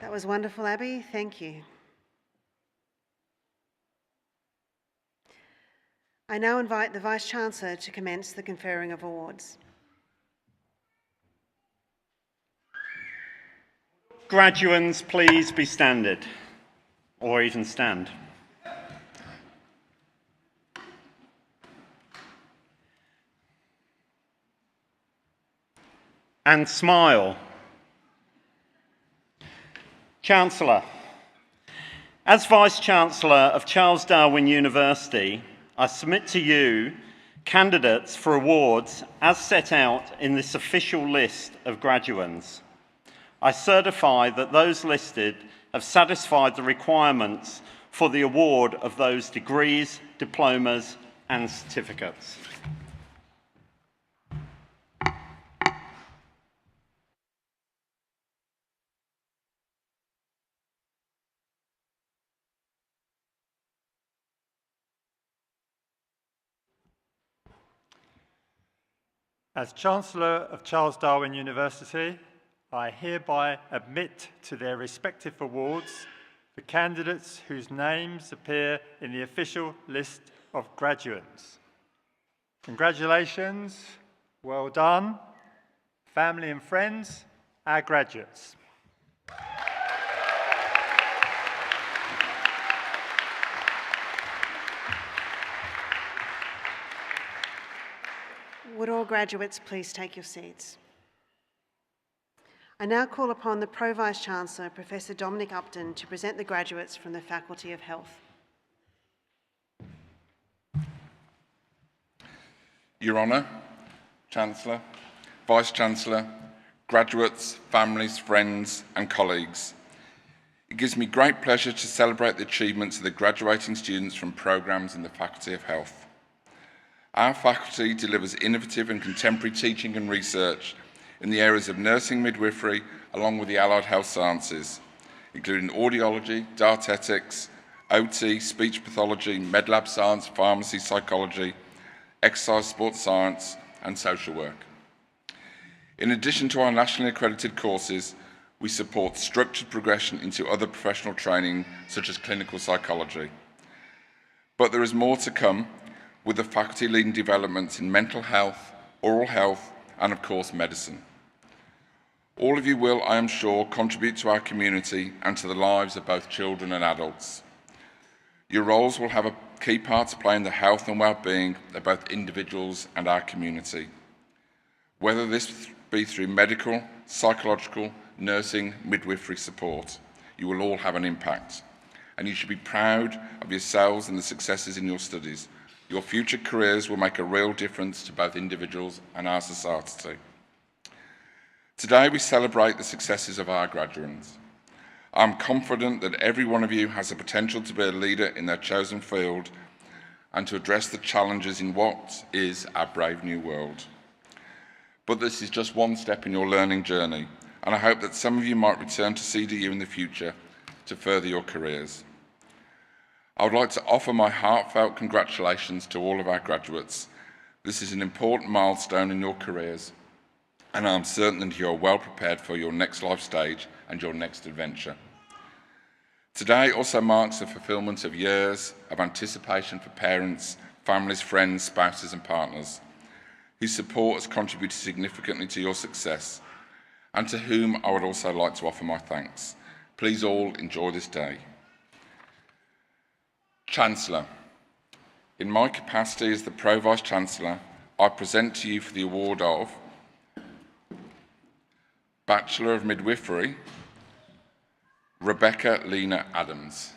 That was wonderful, Abby. Thank you. I now invite the Vice-Chancellor to commence the conferring of awards. Graduands, please be standing, or even stand. And smile. Chancellor, as Vice-Chancellor of Charles Darwin University, I submit to you candidates for awards as set out in this official list of graduands. I certify that those listed have satisfied the requirements for the award of those degrees, diplomas and certificates. As Chancellor of Charles Darwin University, I hereby admit to their respective awards the candidates whose names appear in the official list of graduates. Congratulations, well done, family and friends, our graduates. Would all graduates please take your seats? I now call upon the Pro-Vice-Chancellor, Professor Dominic Upton, to present the graduates from the Faculty of Health. Your Honour, Chancellor, Vice-Chancellor, graduates, families, friends and colleagues, it gives me great pleasure to celebrate the achievements of the graduating students from programmes in the Faculty of Health. Our faculty delivers innovative and contemporary teaching and research in the areas of nursing midwifery along with the allied health sciences, including audiology, dietetics, OT, speech pathology, medlab science, pharmacy, psychology, exercise, sports science and social work. In addition to our nationally accredited courses, we support structured progression into other professional training such as clinical psychology. But there is more to come, with the faculty leading developments in mental health, oral health and of course medicine. All of you will, I am sure, contribute to our community and to the lives of both children and adults. Your roles will have a key part to play in the health and well-being of both individuals and our community. Whether this be through medical, psychological, nursing, midwifery support, you will all have an impact. And you should be proud of yourselves and the successes in your studies. Your future careers will make a real difference to both individuals and our society. Today we celebrate the successes of our graduates. I'm confident that every one of you has the potential to be a leader in their chosen field and to address the challenges in what is our brave new world. But this is just one step in your learning journey, and I hope that some of you might return to CDU in the future to further your careers. I would like to offer my heartfelt congratulations to all of our graduates. This is an important milestone in your careers, and I'm certain that you are well prepared for your next life stage and your next adventure. Today also marks the fulfilment of years of anticipation for parents, families, friends, spouses and partners, whose support has contributed significantly to your success, and to whom I would also like to offer my thanks. Please all enjoy this day. Chancellor, in my capacity as the Pro-Vice-Chancellor, I present to you for the award of Bachelor of Midwifery, Rebecca Lena Adams.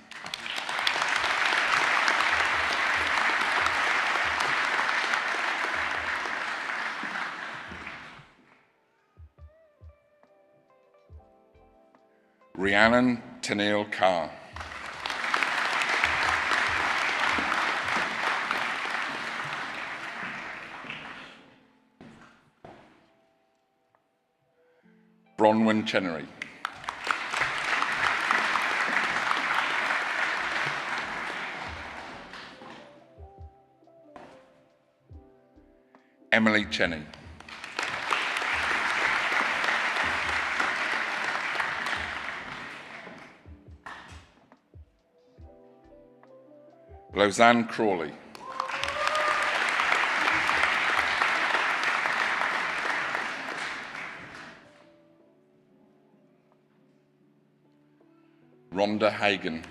Rhiannon Tennille Carr. Bronwyn Chenery. Emily Cheney. Roseanne Crawley. Rhonda Hagan.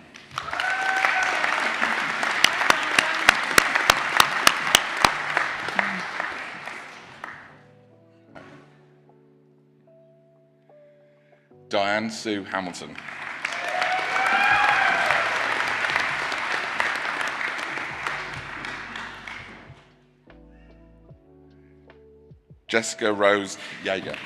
Diane Sue Hamilton. Jessica Rose Yeager.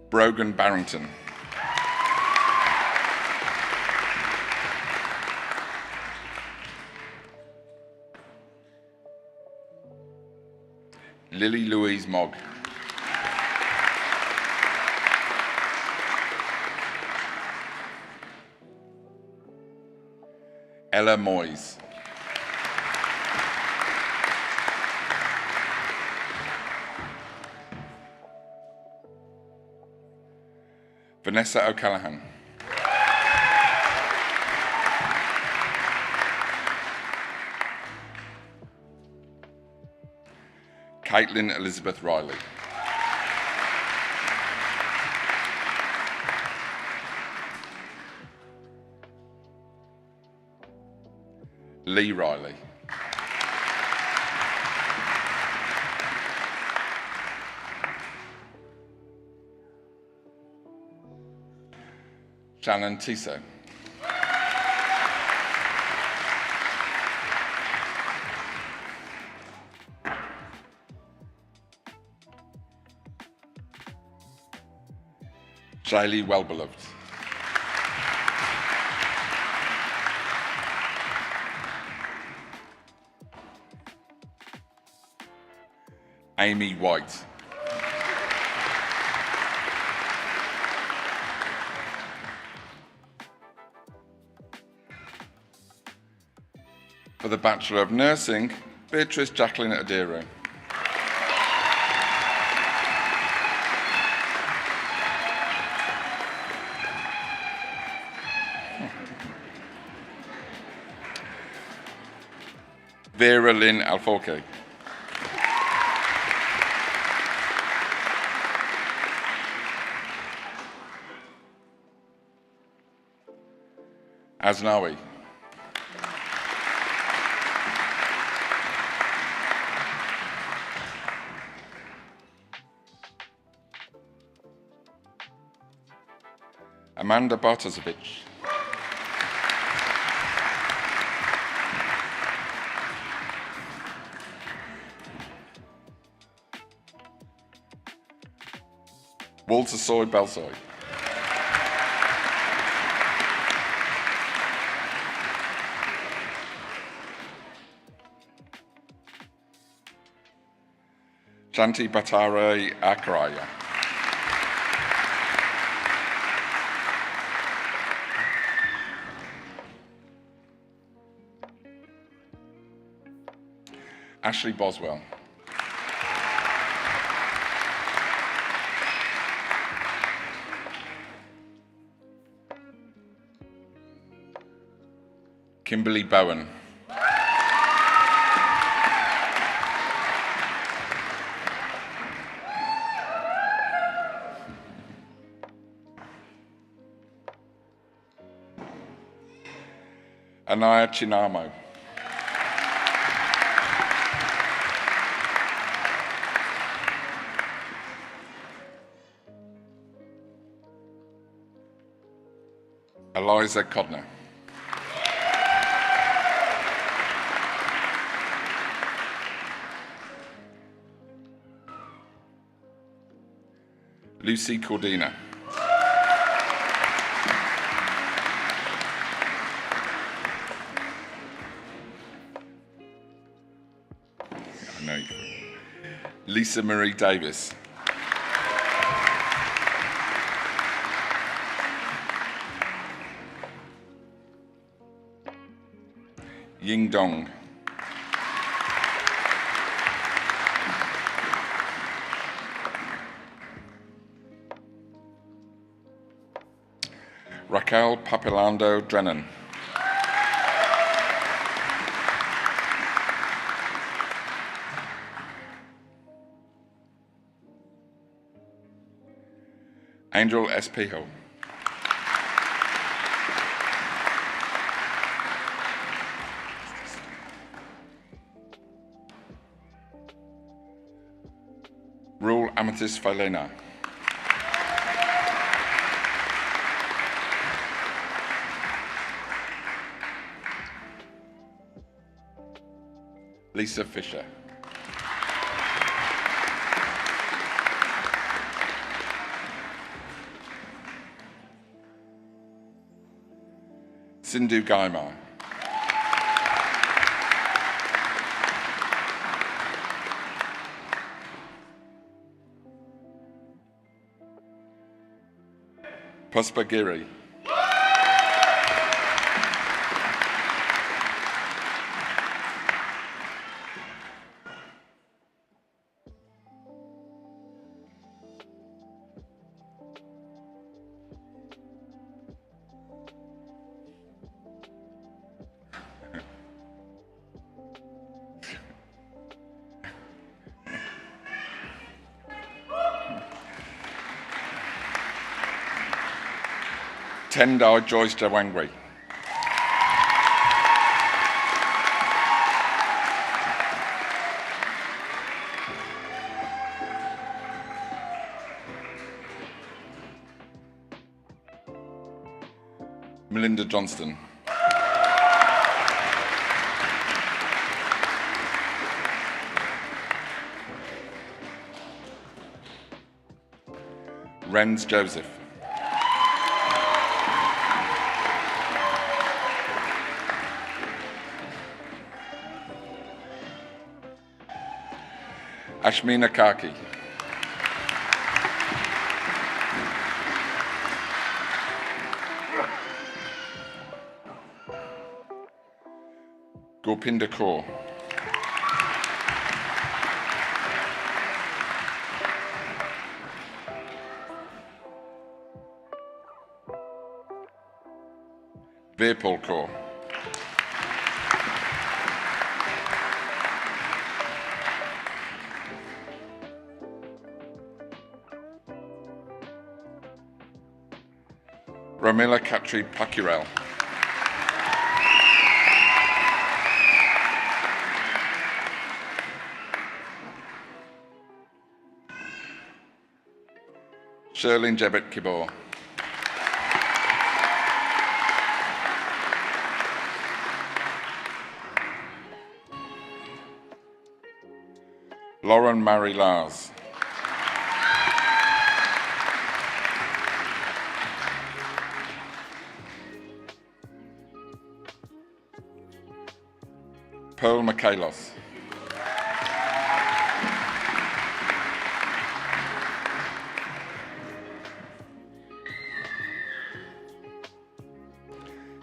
Brogan Barrington. Lily Louise Mogg. Ella Moyes. Vanessa O'Callaghan. Caitlin Elizabeth Riley. Lee Riley. Shannon Tiso. Shaylee Wellbeloved. Amy White. For the Bachelor of Nursing, Beatrice Jacqueline Adiro. Vera Lynn Alforque. Asnawi. Amanda Bartosevic. Walter Soy Belsoy. Shanti Batare Akraya. Ashley Boswell. Kimberly Bowen. Anaya Chinamo. Eliza Codner. Lucy Cordina. I know you. Lisa Marie Davis. Ying Dong. Raquel Papilando Drennan. Angel Espejo. Rule Amethyst Filena. Lisa Fisher. Sindhu Gaimar. Puspa Giri. Tendai Joyce Jawangwi. Melinda Johnston. Renz Joseph. Ashmina Kaki. Gopinder Kaur. Virpal Kaur. Ramila Katri Pakirel. Sherlyn Jebet Kibor. Lauren Marie Lars. Pearl Michaelos.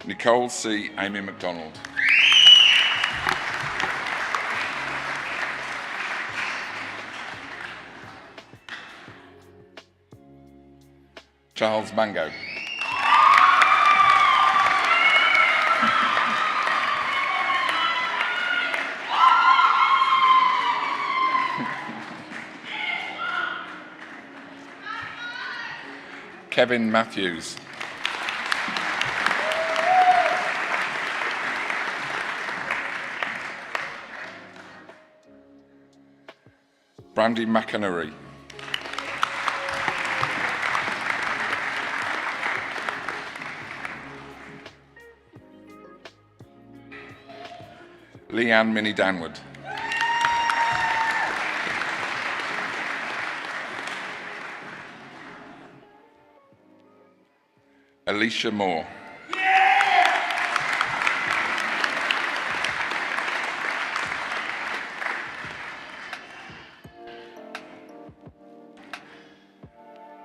Nicole C. Amy McDonald. Charles Mango. Kevin Matthews. Brandy McInerney. Leanne Minnie Danwood. Alicia Moore.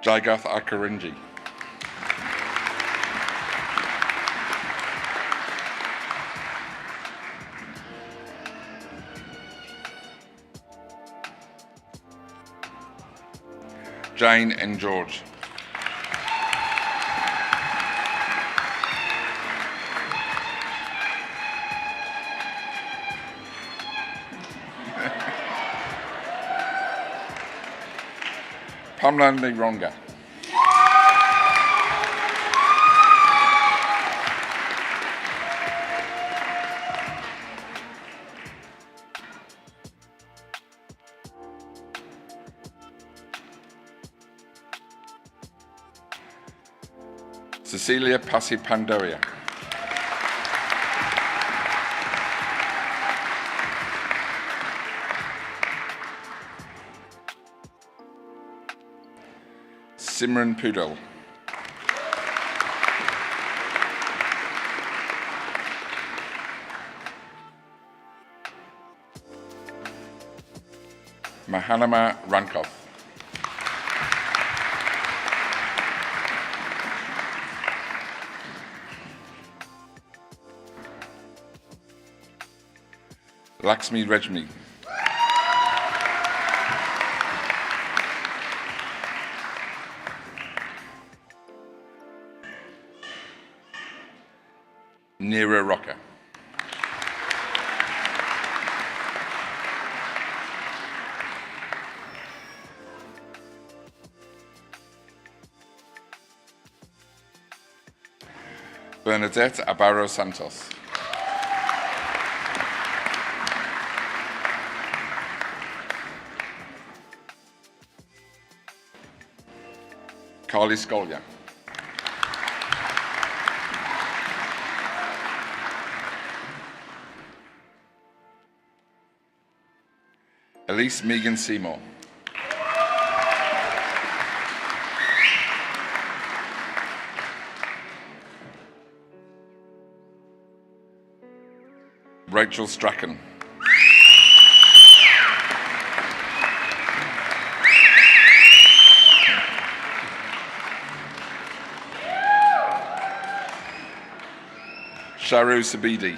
Jagath Akarinji. Jane N. George. Pamela Nironga. Cecilia Pasi Pandoria. Simran Pudel. Mahanama Rankov. Lakshmi Rajmi. Neera Rocker. Bernadette Abaro Santos. Carly Skolja. Elise Megan Seymour. Rachel Strachan. Sharu Sabidi.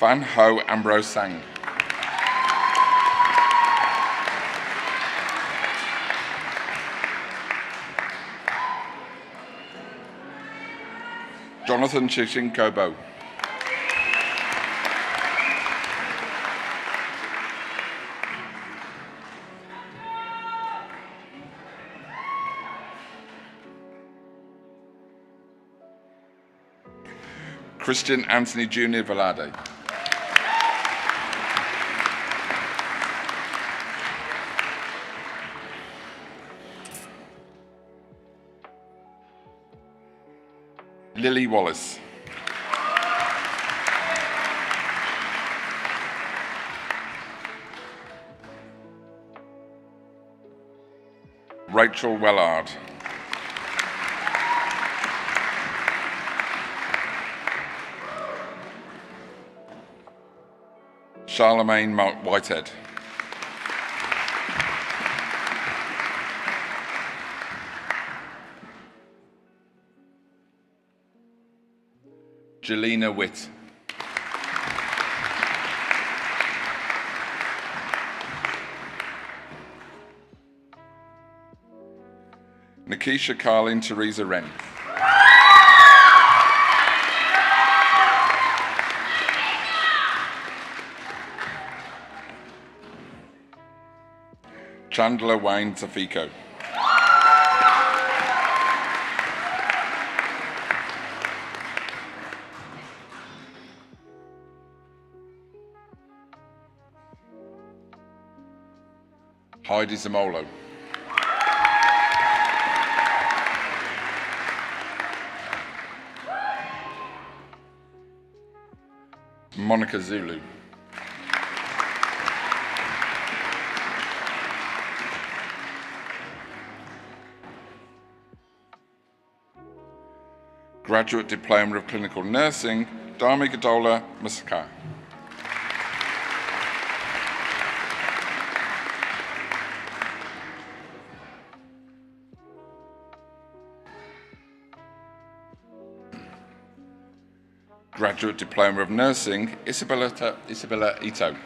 Van Ho Ambrose Sang. Jonathan Chichinkobo. Christian Anthony Jr. Valade. Lily Wallace. Rachel Wellard. Charlemagne Whitehead. Jelena Witt. Nikisha Carlin Teresa Wren. Chandler Wayne Tafico. Heidi Zamolo. Monica Zulu. Graduate Diploma of Clinical Nursing, Dami Gadola Masaka. Graduate Diploma of Nursing, Isabella Ito.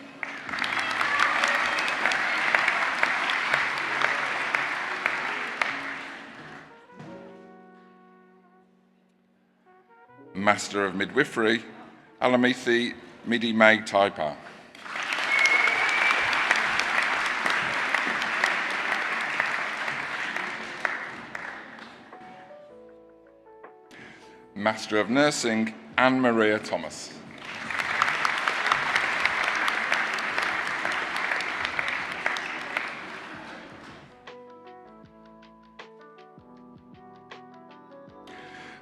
Master of Midwifery, Alamithi Midi May Taipa. Master of Nursing, Anne Maria Thomas.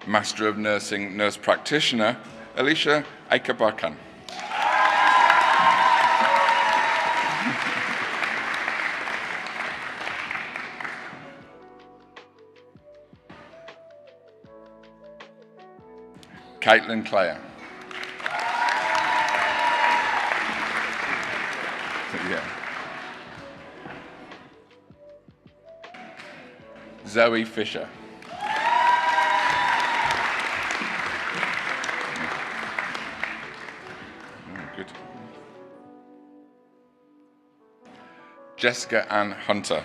Master of Nursing, Nurse Practitioner, Alicia Aikabakan. Caitlin Clare. Yeah. Zoe Fisher. Good. Jessica Ann Hunter.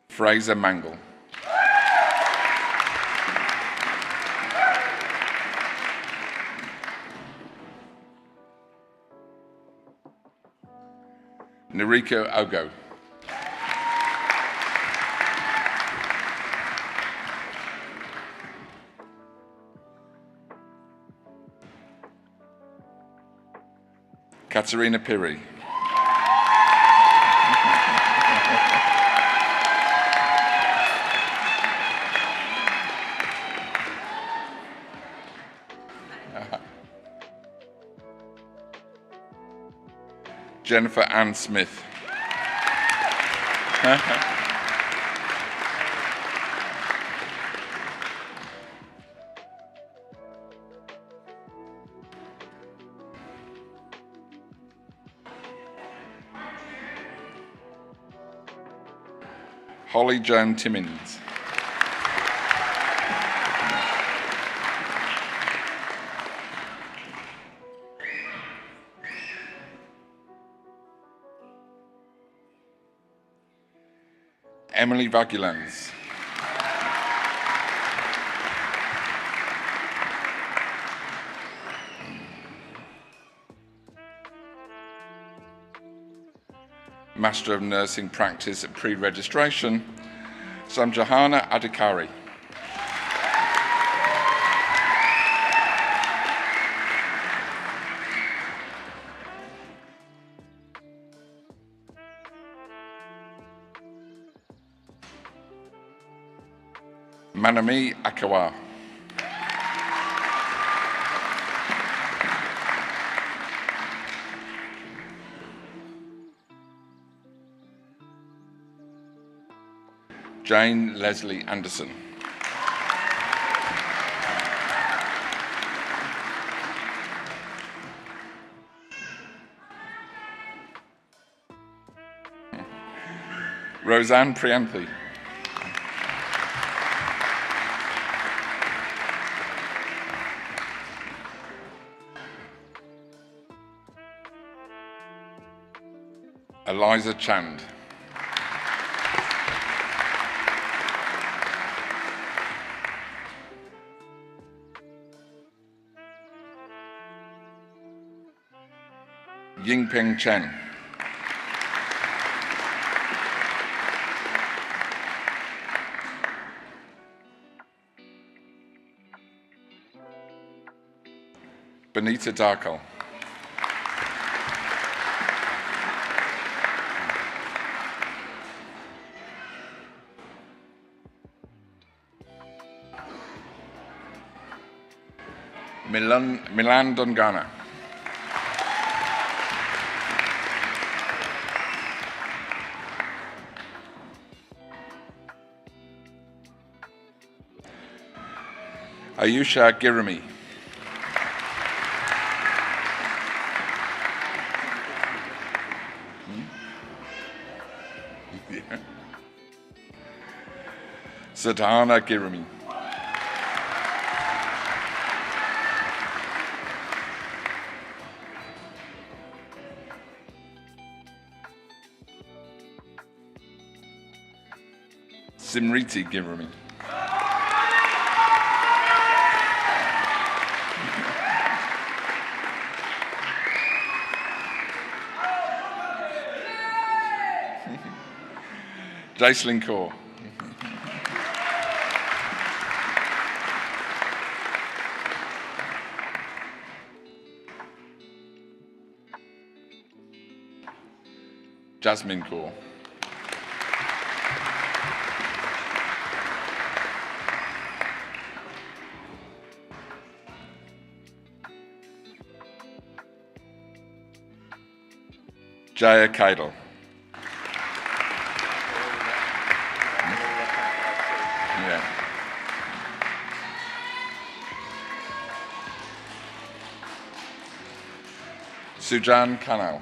Fraser Mangle. Noriko Ogo. Katerina Piri. Jennifer Ann Smith. Holly Joan Timmins. Emily Vagulans. Master of Nursing Practice at Pre-Registration, Samjahana Adhikari. Manami Akawa. Jane Leslie Anderson. Roseanne Priyanthi. Eliza Chand. Yingpeng Chen. Benita Darkle. Milan Dungana. Ayusha Girami. Yeah. Sadhana Girami. Simriti Girami. Jacelyn Kaur. Jasmine Kaur. Jaya Kadal. Yeah. Sujan Kanal.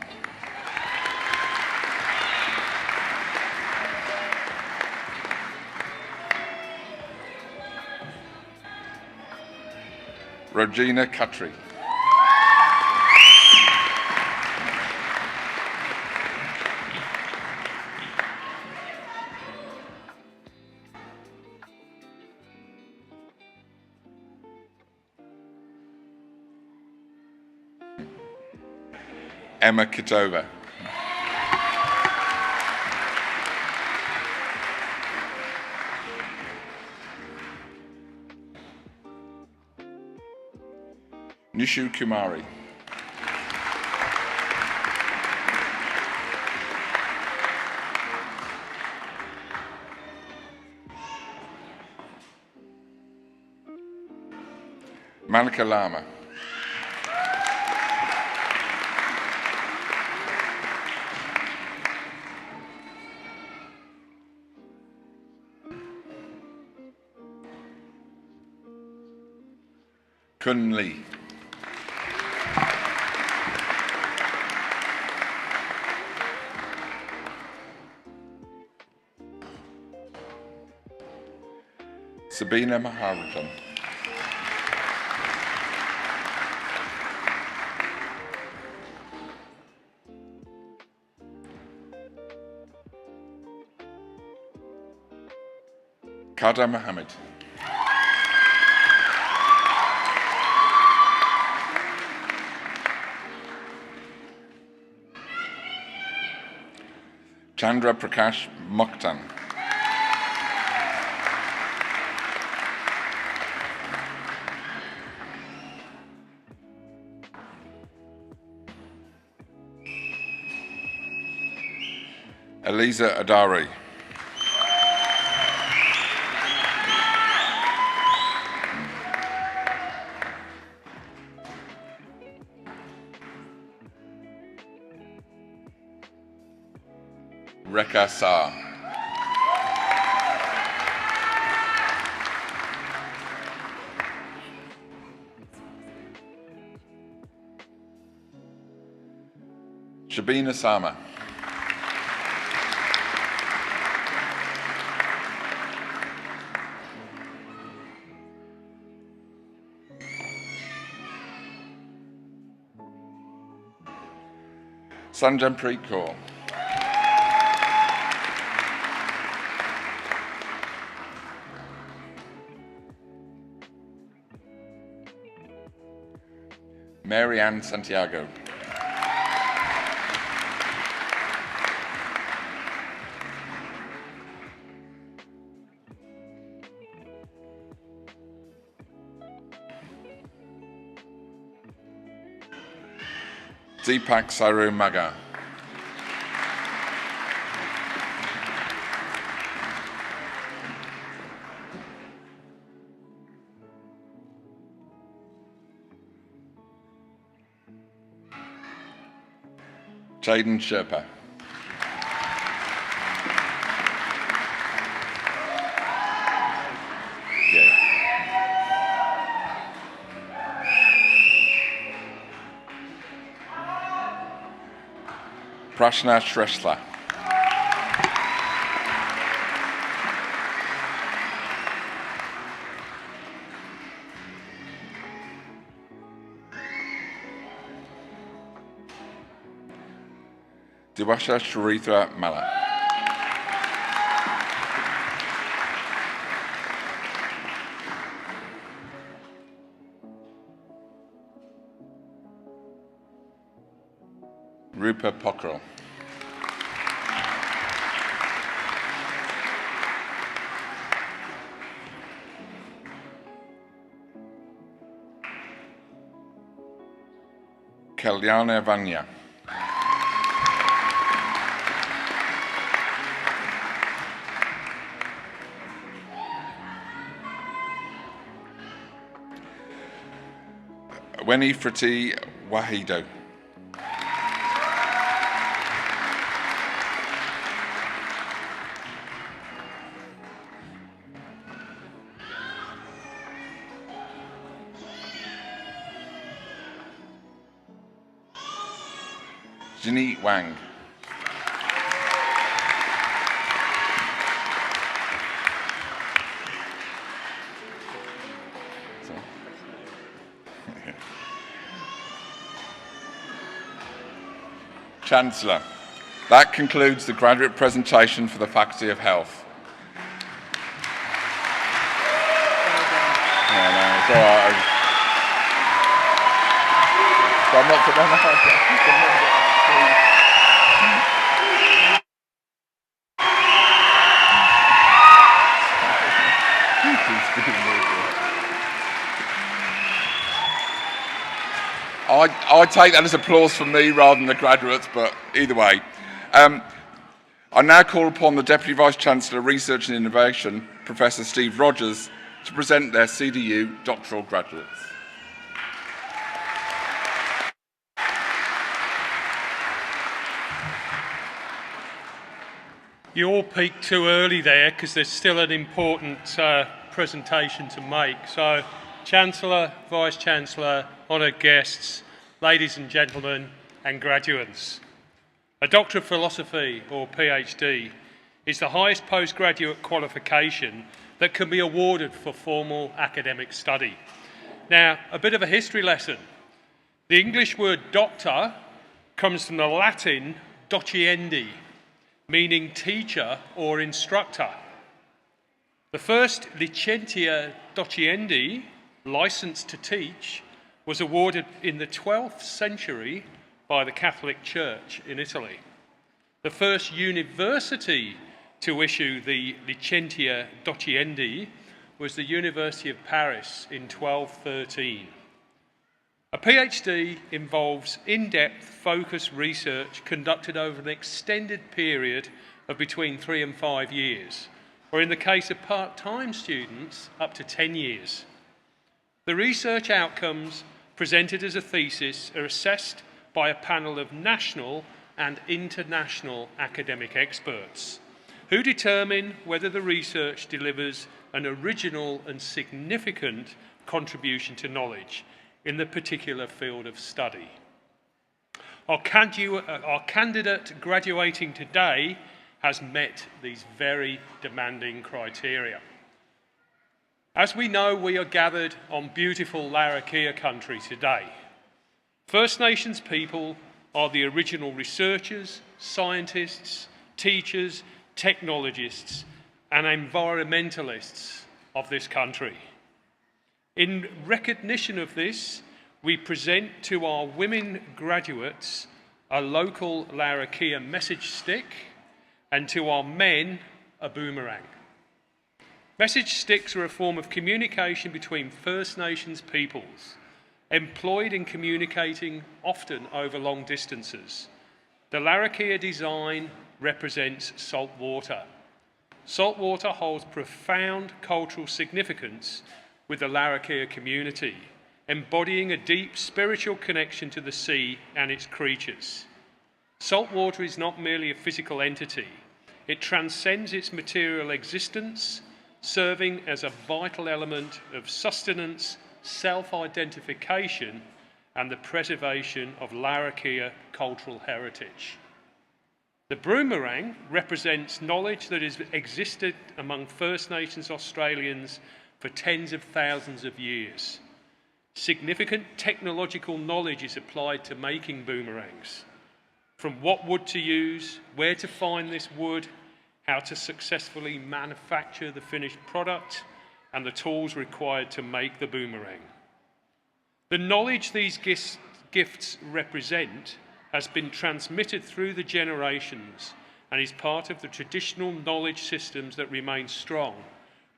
Regina Khatri. Emma Kitova. Nishu Kumari. Malika Lama. Kun Lee. Sabina Maharajan. Kada Mohammed. Chandra Prakash Mokhtan. Eliza Adari. Rekha Saar. Shabina Sama. Sanjampreet Kaur. Mary Ann Santiago. Deepak Saru Maga. Jaden Sherpa. Prashna Shrestha. Diwasha Sharithra Mala. Rupa Pokral. Kalyana Vanya. Winifriti Wahido. Jinny Wang. Chancellor, that concludes the graduate presentation for the Faculty of Health. It's all right. I'm not putting on the I take that as applause from me rather than the graduates, but either way. I now call upon the Deputy Vice-Chancellor, Research and Innovation, Professor Steve Rogers, to present their CDU doctoral graduates. You all peaked too early there because there's still an important presentation to make. So, Chancellor, Vice-Chancellor, honoured guests, ladies and gentlemen, and graduates. A Doctor of Philosophy, or PhD, is the highest postgraduate qualification that can be awarded for formal academic study. Now, a bit of a history lesson. The English word doctor comes from the Latin dociendi, meaning teacher or instructor. The first licentia dociendi, license to teach, was awarded in the 12th century by the Catholic Church in Italy. The first university to issue the licentia dociendi was the University of Paris in 1213. A PhD involves in-depth, focused research conducted over an extended period of between 3 and 5 years, or in the case of part-time students, up to 10 years. The research outcomes presented as a thesis are assessed by a panel of national and international academic experts who determine whether the research delivers an original and significant contribution to knowledge in the particular field of study. Our candidate graduating today has met these very demanding criteria. As we know, we are gathered on beautiful Larrakia country today. First Nations people are the original researchers, scientists, teachers, technologists, and environmentalists of this country. In recognition of this, we present to our women graduates a local Larrakia message stick, and to our men, a boomerang. Message sticks are a form of communication between First Nations peoples, employed in communicating often over long distances. The Larrakia design represents salt water. Salt water holds profound cultural significance with the Larrakia community, embodying a deep spiritual connection to the sea and its creatures. Salt water is not merely a physical entity. It transcends its material existence, serving as a vital element of sustenance, self-identification, and the preservation of Larrakia cultural heritage. The boomerang represents knowledge that has existed among First Nations Australians for tens of thousands of years. Significant technological knowledge is applied to making boomerangs, from what wood to use, where to find this wood, how to successfully manufacture the finished product, and the tools required to make the boomerang. The knowledge these gifts represent has been transmitted through the generations and is part of the traditional knowledge systems that remain strong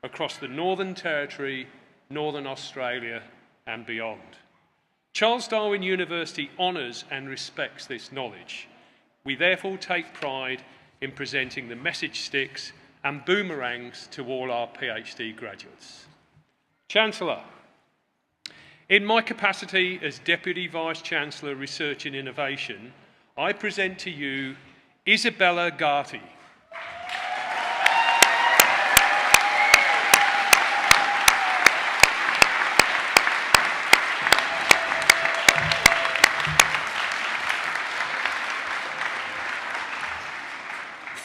across the Northern Territory, Northern Australia, and beyond. Charles Darwin University honours and respects this knowledge. We therefore take pride in presenting the message sticks and boomerangs to all our PhD graduates. Chancellor, in my capacity as Deputy Vice-Chancellor Research and Innovation, I present to you Isabella Garty.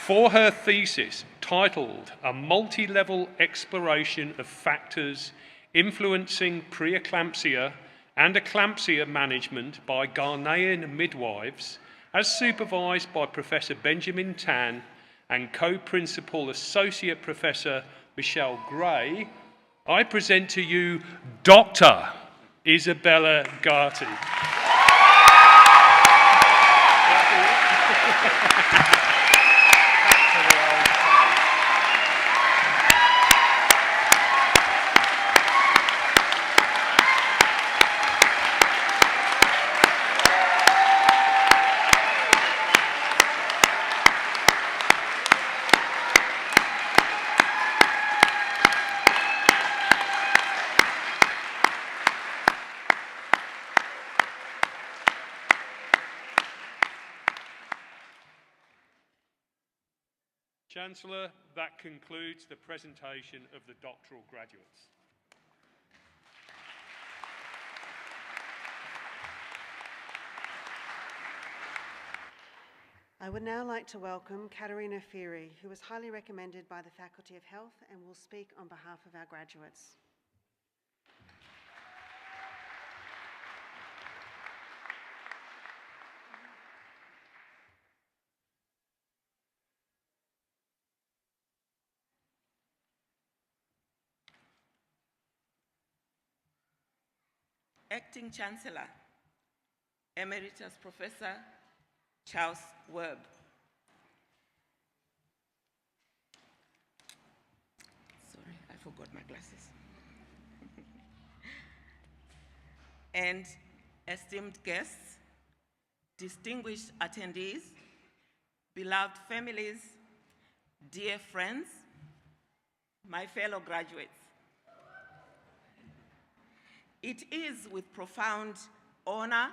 For her thesis titled A Multi-Level Exploration of Factors Influencing Preeclampsia and Eclampsia Management by Ghanaian Midwives, as supervised by Professor Benjamin Tan and co-principal Associate Professor Michelle Gray, I present to you Dr. Isabella Gatti. Chancellor, that concludes the presentation of the doctoral graduates. I would now like to welcome Katerina Firi, who was highly recommended by the Faculty of Health and will speak on behalf of our graduates. Acting Chancellor, Emeritus Professor Charles Webb. Sorry, I forgot my glasses. And esteemed guests, distinguished attendees, beloved families, dear friends, my fellow graduates. It is with profound honor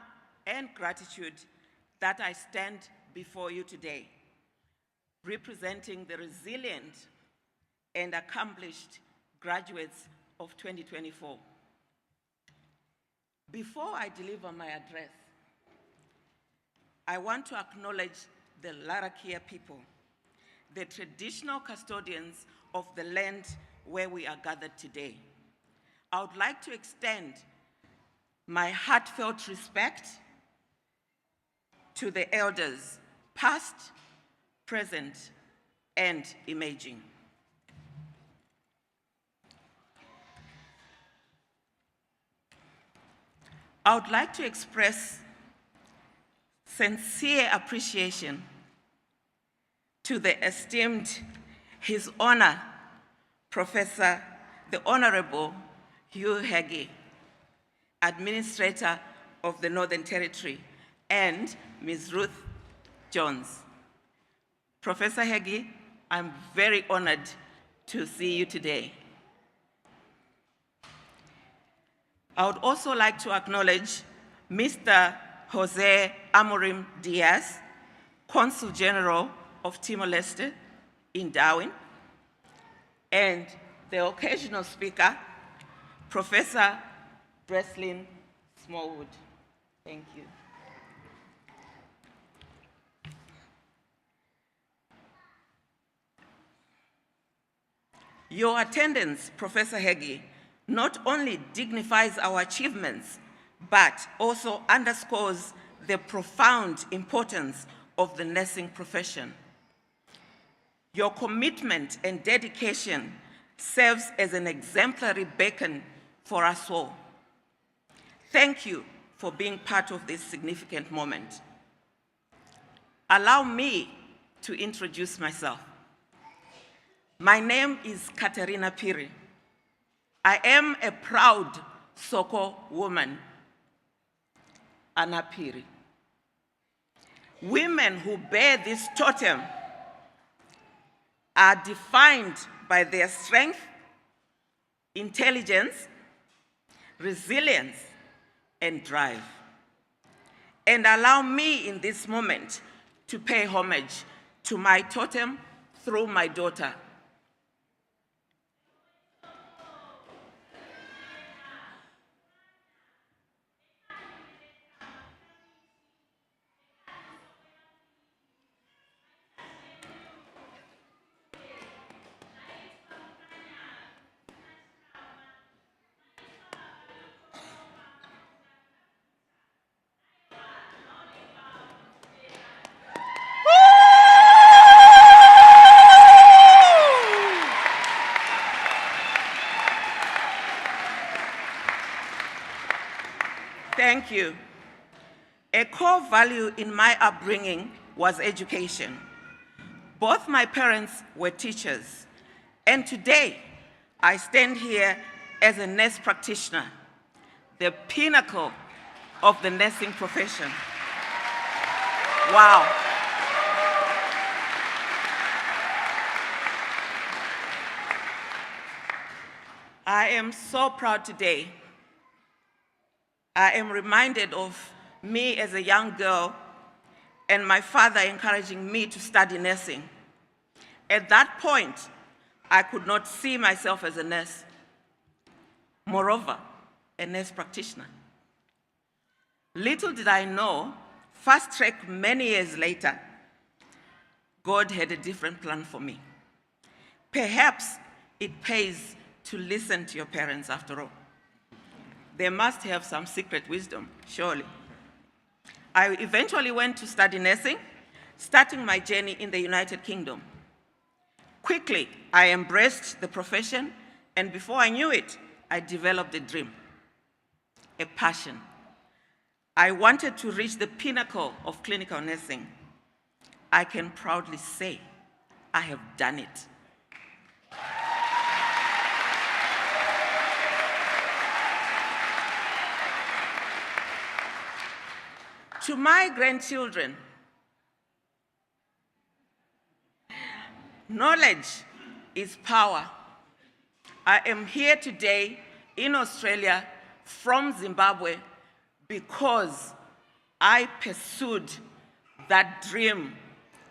and gratitude that I stand before you today, representing the resilient and accomplished graduates of 2024. Before I deliver my address, I want to acknowledge the Larrakia people, the traditional custodians of the land where we are gathered today. I would like to extend my heartfelt respect to the elders, past, present, and emerging. I would like to express sincere appreciation to the esteemed His Honor, Professor, the Honorable Hugh Heggie, Administrator of the Northern Territory, and Ms. Ruth Jones. Professor Heggie, I'm very honored to see you today. I would also like to acknowledge Mr. Jose Amorim Diaz, Consul General of Timor-Leste in Darwin, and the occasional speaker, Professor Breslin Smallwood. Thank you. Your attendance, Professor Heggie, not only dignifies our achievements, but also underscores the profound importance of the nursing profession. Your commitment and dedication serves as an exemplary beacon for us all. Thank you for being part of this significant moment. Allow me to introduce myself. My name is Katerina Piri. I am a proud Soko woman, Anna Piri. Women who bear this totem are defined by their strength, intelligence, resilience, and drive. And allow me in this moment to pay homage to my totem through my daughter. Thank you. A core value in my upbringing was education. Both my parents were teachers, and today I stand here as a nurse practitioner, the pinnacle of the nursing profession. Wow. I am so proud today. I am reminded of me as a young girl and my father encouraging me to study nursing. At that point, I could not see myself as a nurse. Moreover, a nurse practitioner. Little did I know, fast track many years later, God had a different plan for me. Perhaps it pays to listen to your parents after all. They must have some secret wisdom, surely. I eventually went to study nursing, starting my journey in the United Kingdom. Quickly, I embraced the profession, and before I knew it, I developed a dream, a passion. I wanted to reach the pinnacle of clinical nursing. I can proudly say I have done it. To my grandchildren, knowledge is power. I am here today in Australia from Zimbabwe because I pursued that dream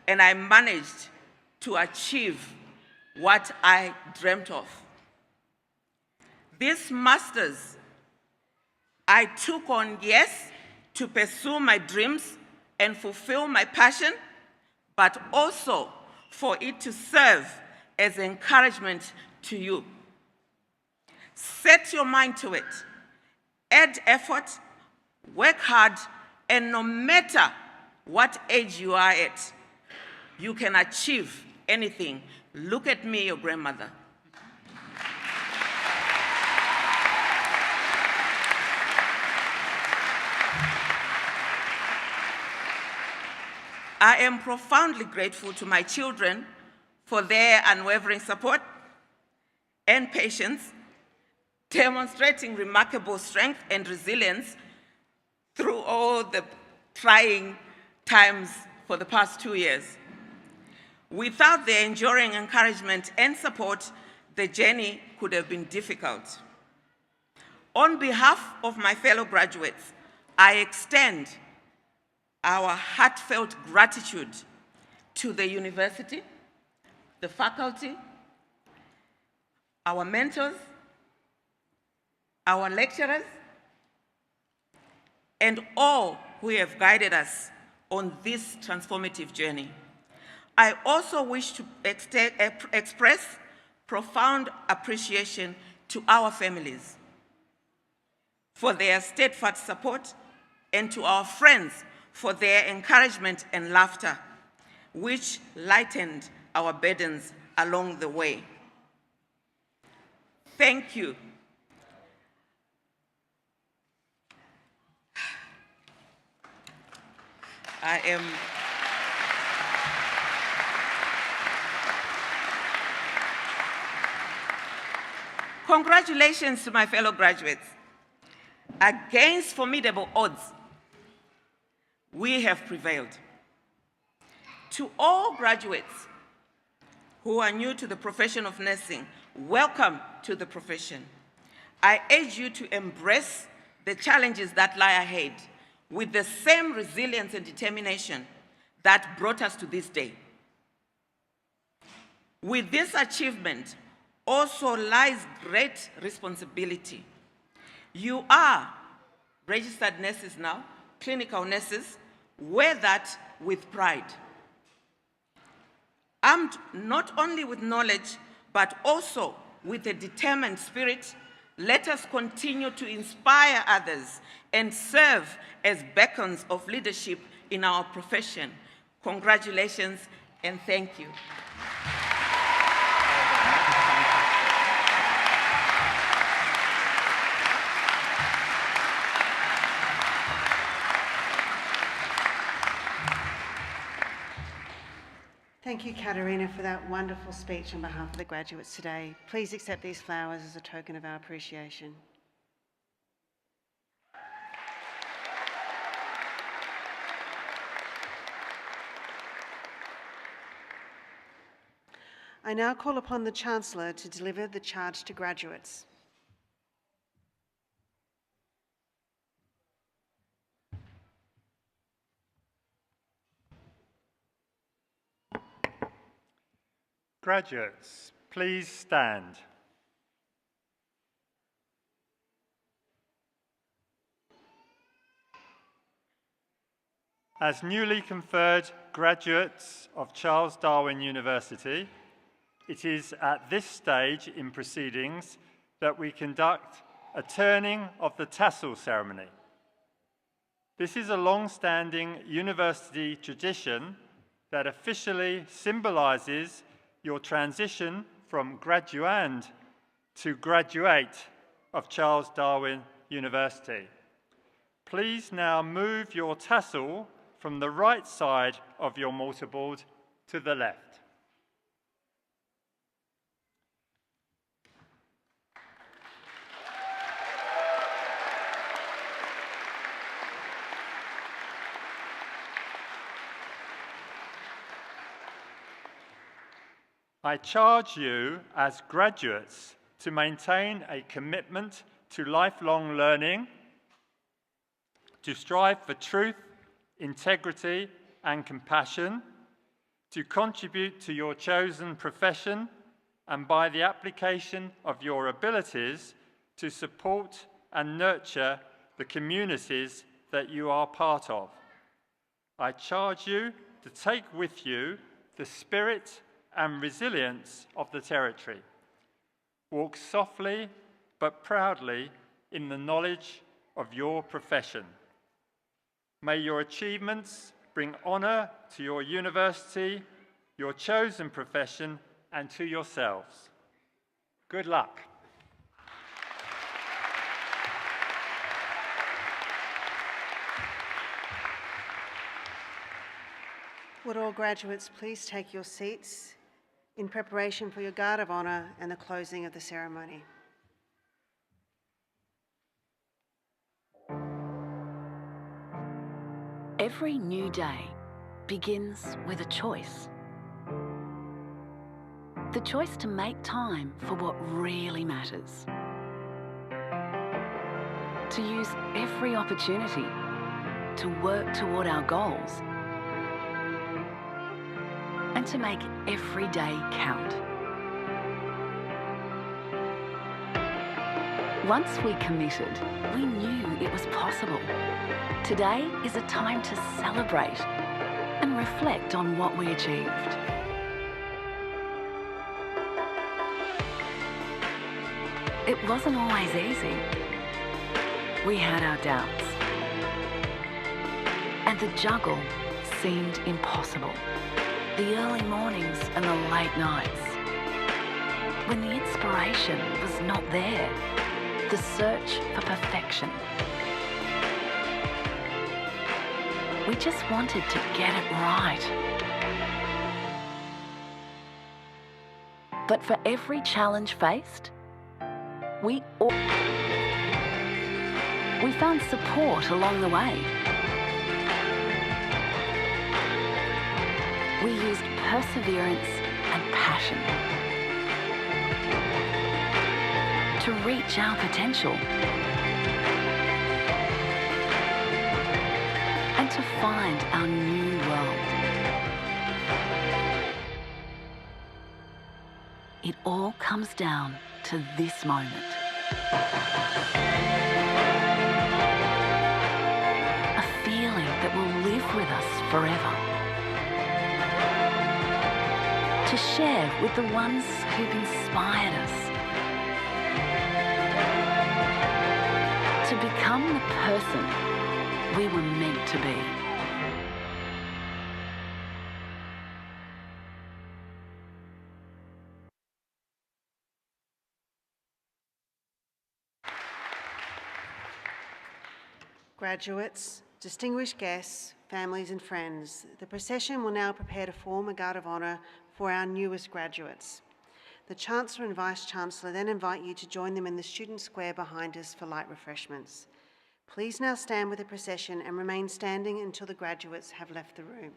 and I managed to achieve what I dreamt of. This master's I took on, yes, to pursue my dreams and fulfill my passion, but also for it to serve as encouragement to you. Set your mind to it, add effort, work hard, and no matter what age you are at, you can achieve anything. Look at me, your grandmother. I am profoundly grateful to my children for their unwavering support and patience, demonstrating remarkable strength and resilience through all the trying times for the past 2 years. Without their enduring encouragement and support, the journey could have been difficult. On behalf of my fellow graduates, I extend our heartfelt gratitude to the university, the faculty, our mentors, our lecturers, and all who have guided us on this transformative journey. I also wish to express profound appreciation to our families for their steadfast support and to our friends for their encouragement and laughter, which lightened our burdens along the way. Thank you. Congratulations to my fellow graduates. Against formidable odds, we have prevailed. To all graduates who are new to the profession of nursing, welcome to the profession. I urge you to embrace the challenges that lie ahead with the same resilience and determination that brought us to this day. With this achievement also lies great responsibility. You are registered nurses now, clinical nurses, wear that with pride. Armed not only with knowledge, but also with a determined spirit, let us continue to inspire others and serve as beacons of leadership in our profession. Congratulations and thank you. Thank you, Katerina, for that wonderful speech on behalf of the graduates today. Please accept these flowers as a token of our appreciation. I now call upon the Chancellor to deliver the charge to graduates. Graduates, please stand. As newly conferred graduates of Charles Darwin University, it is at this stage in proceedings that we conduct a turning of the Tassel ceremony. This is a long-standing university tradition that officially symbolises your transition from graduand to graduate of Charles Darwin University. Please now move your tassel from the right side of your mortarboard to the left. I charge you as graduates to maintain a commitment to lifelong learning, to strive for truth, integrity, and compassion, to contribute to your chosen profession, and by the application of your abilities to support and nurture the communities that you are part of. I charge you to take with you the spirit and resilience of the territory. Walk softly but proudly in the knowledge of your profession. May your achievements bring honour to your university, your chosen profession, and to yourselves. Good luck. Would all graduates please take your seats in preparation for your guard of honour and the closing of the ceremony. Every new day begins with a choice. The choice to make time for what really matters. To use every opportunity to work toward our goals. And to make every day count. Once we committed, we knew it was possible. Today is a time to celebrate and reflect on what we achieved. It wasn't always easy. We had our doubts. And the juggle seemed impossible. The early mornings and the late nights. When the inspiration was not there. The search for perfection. We just wanted to get it right. But for every challenge faced, we found support along the way. We used perseverance and passion to reach our potential and to find our new world. It all comes down to this moment. A feeling that will live with us forever. To share with the ones who've inspired us. To become the person we were meant to be. Graduates, distinguished guests, families and friends, the procession will now prepare to form a guard of honour for our newest graduates. The Chancellor and Vice-Chancellor then invite you to join them in the student square behind us for light refreshments. Please now stand with the procession and remain standing until the graduates have left the room.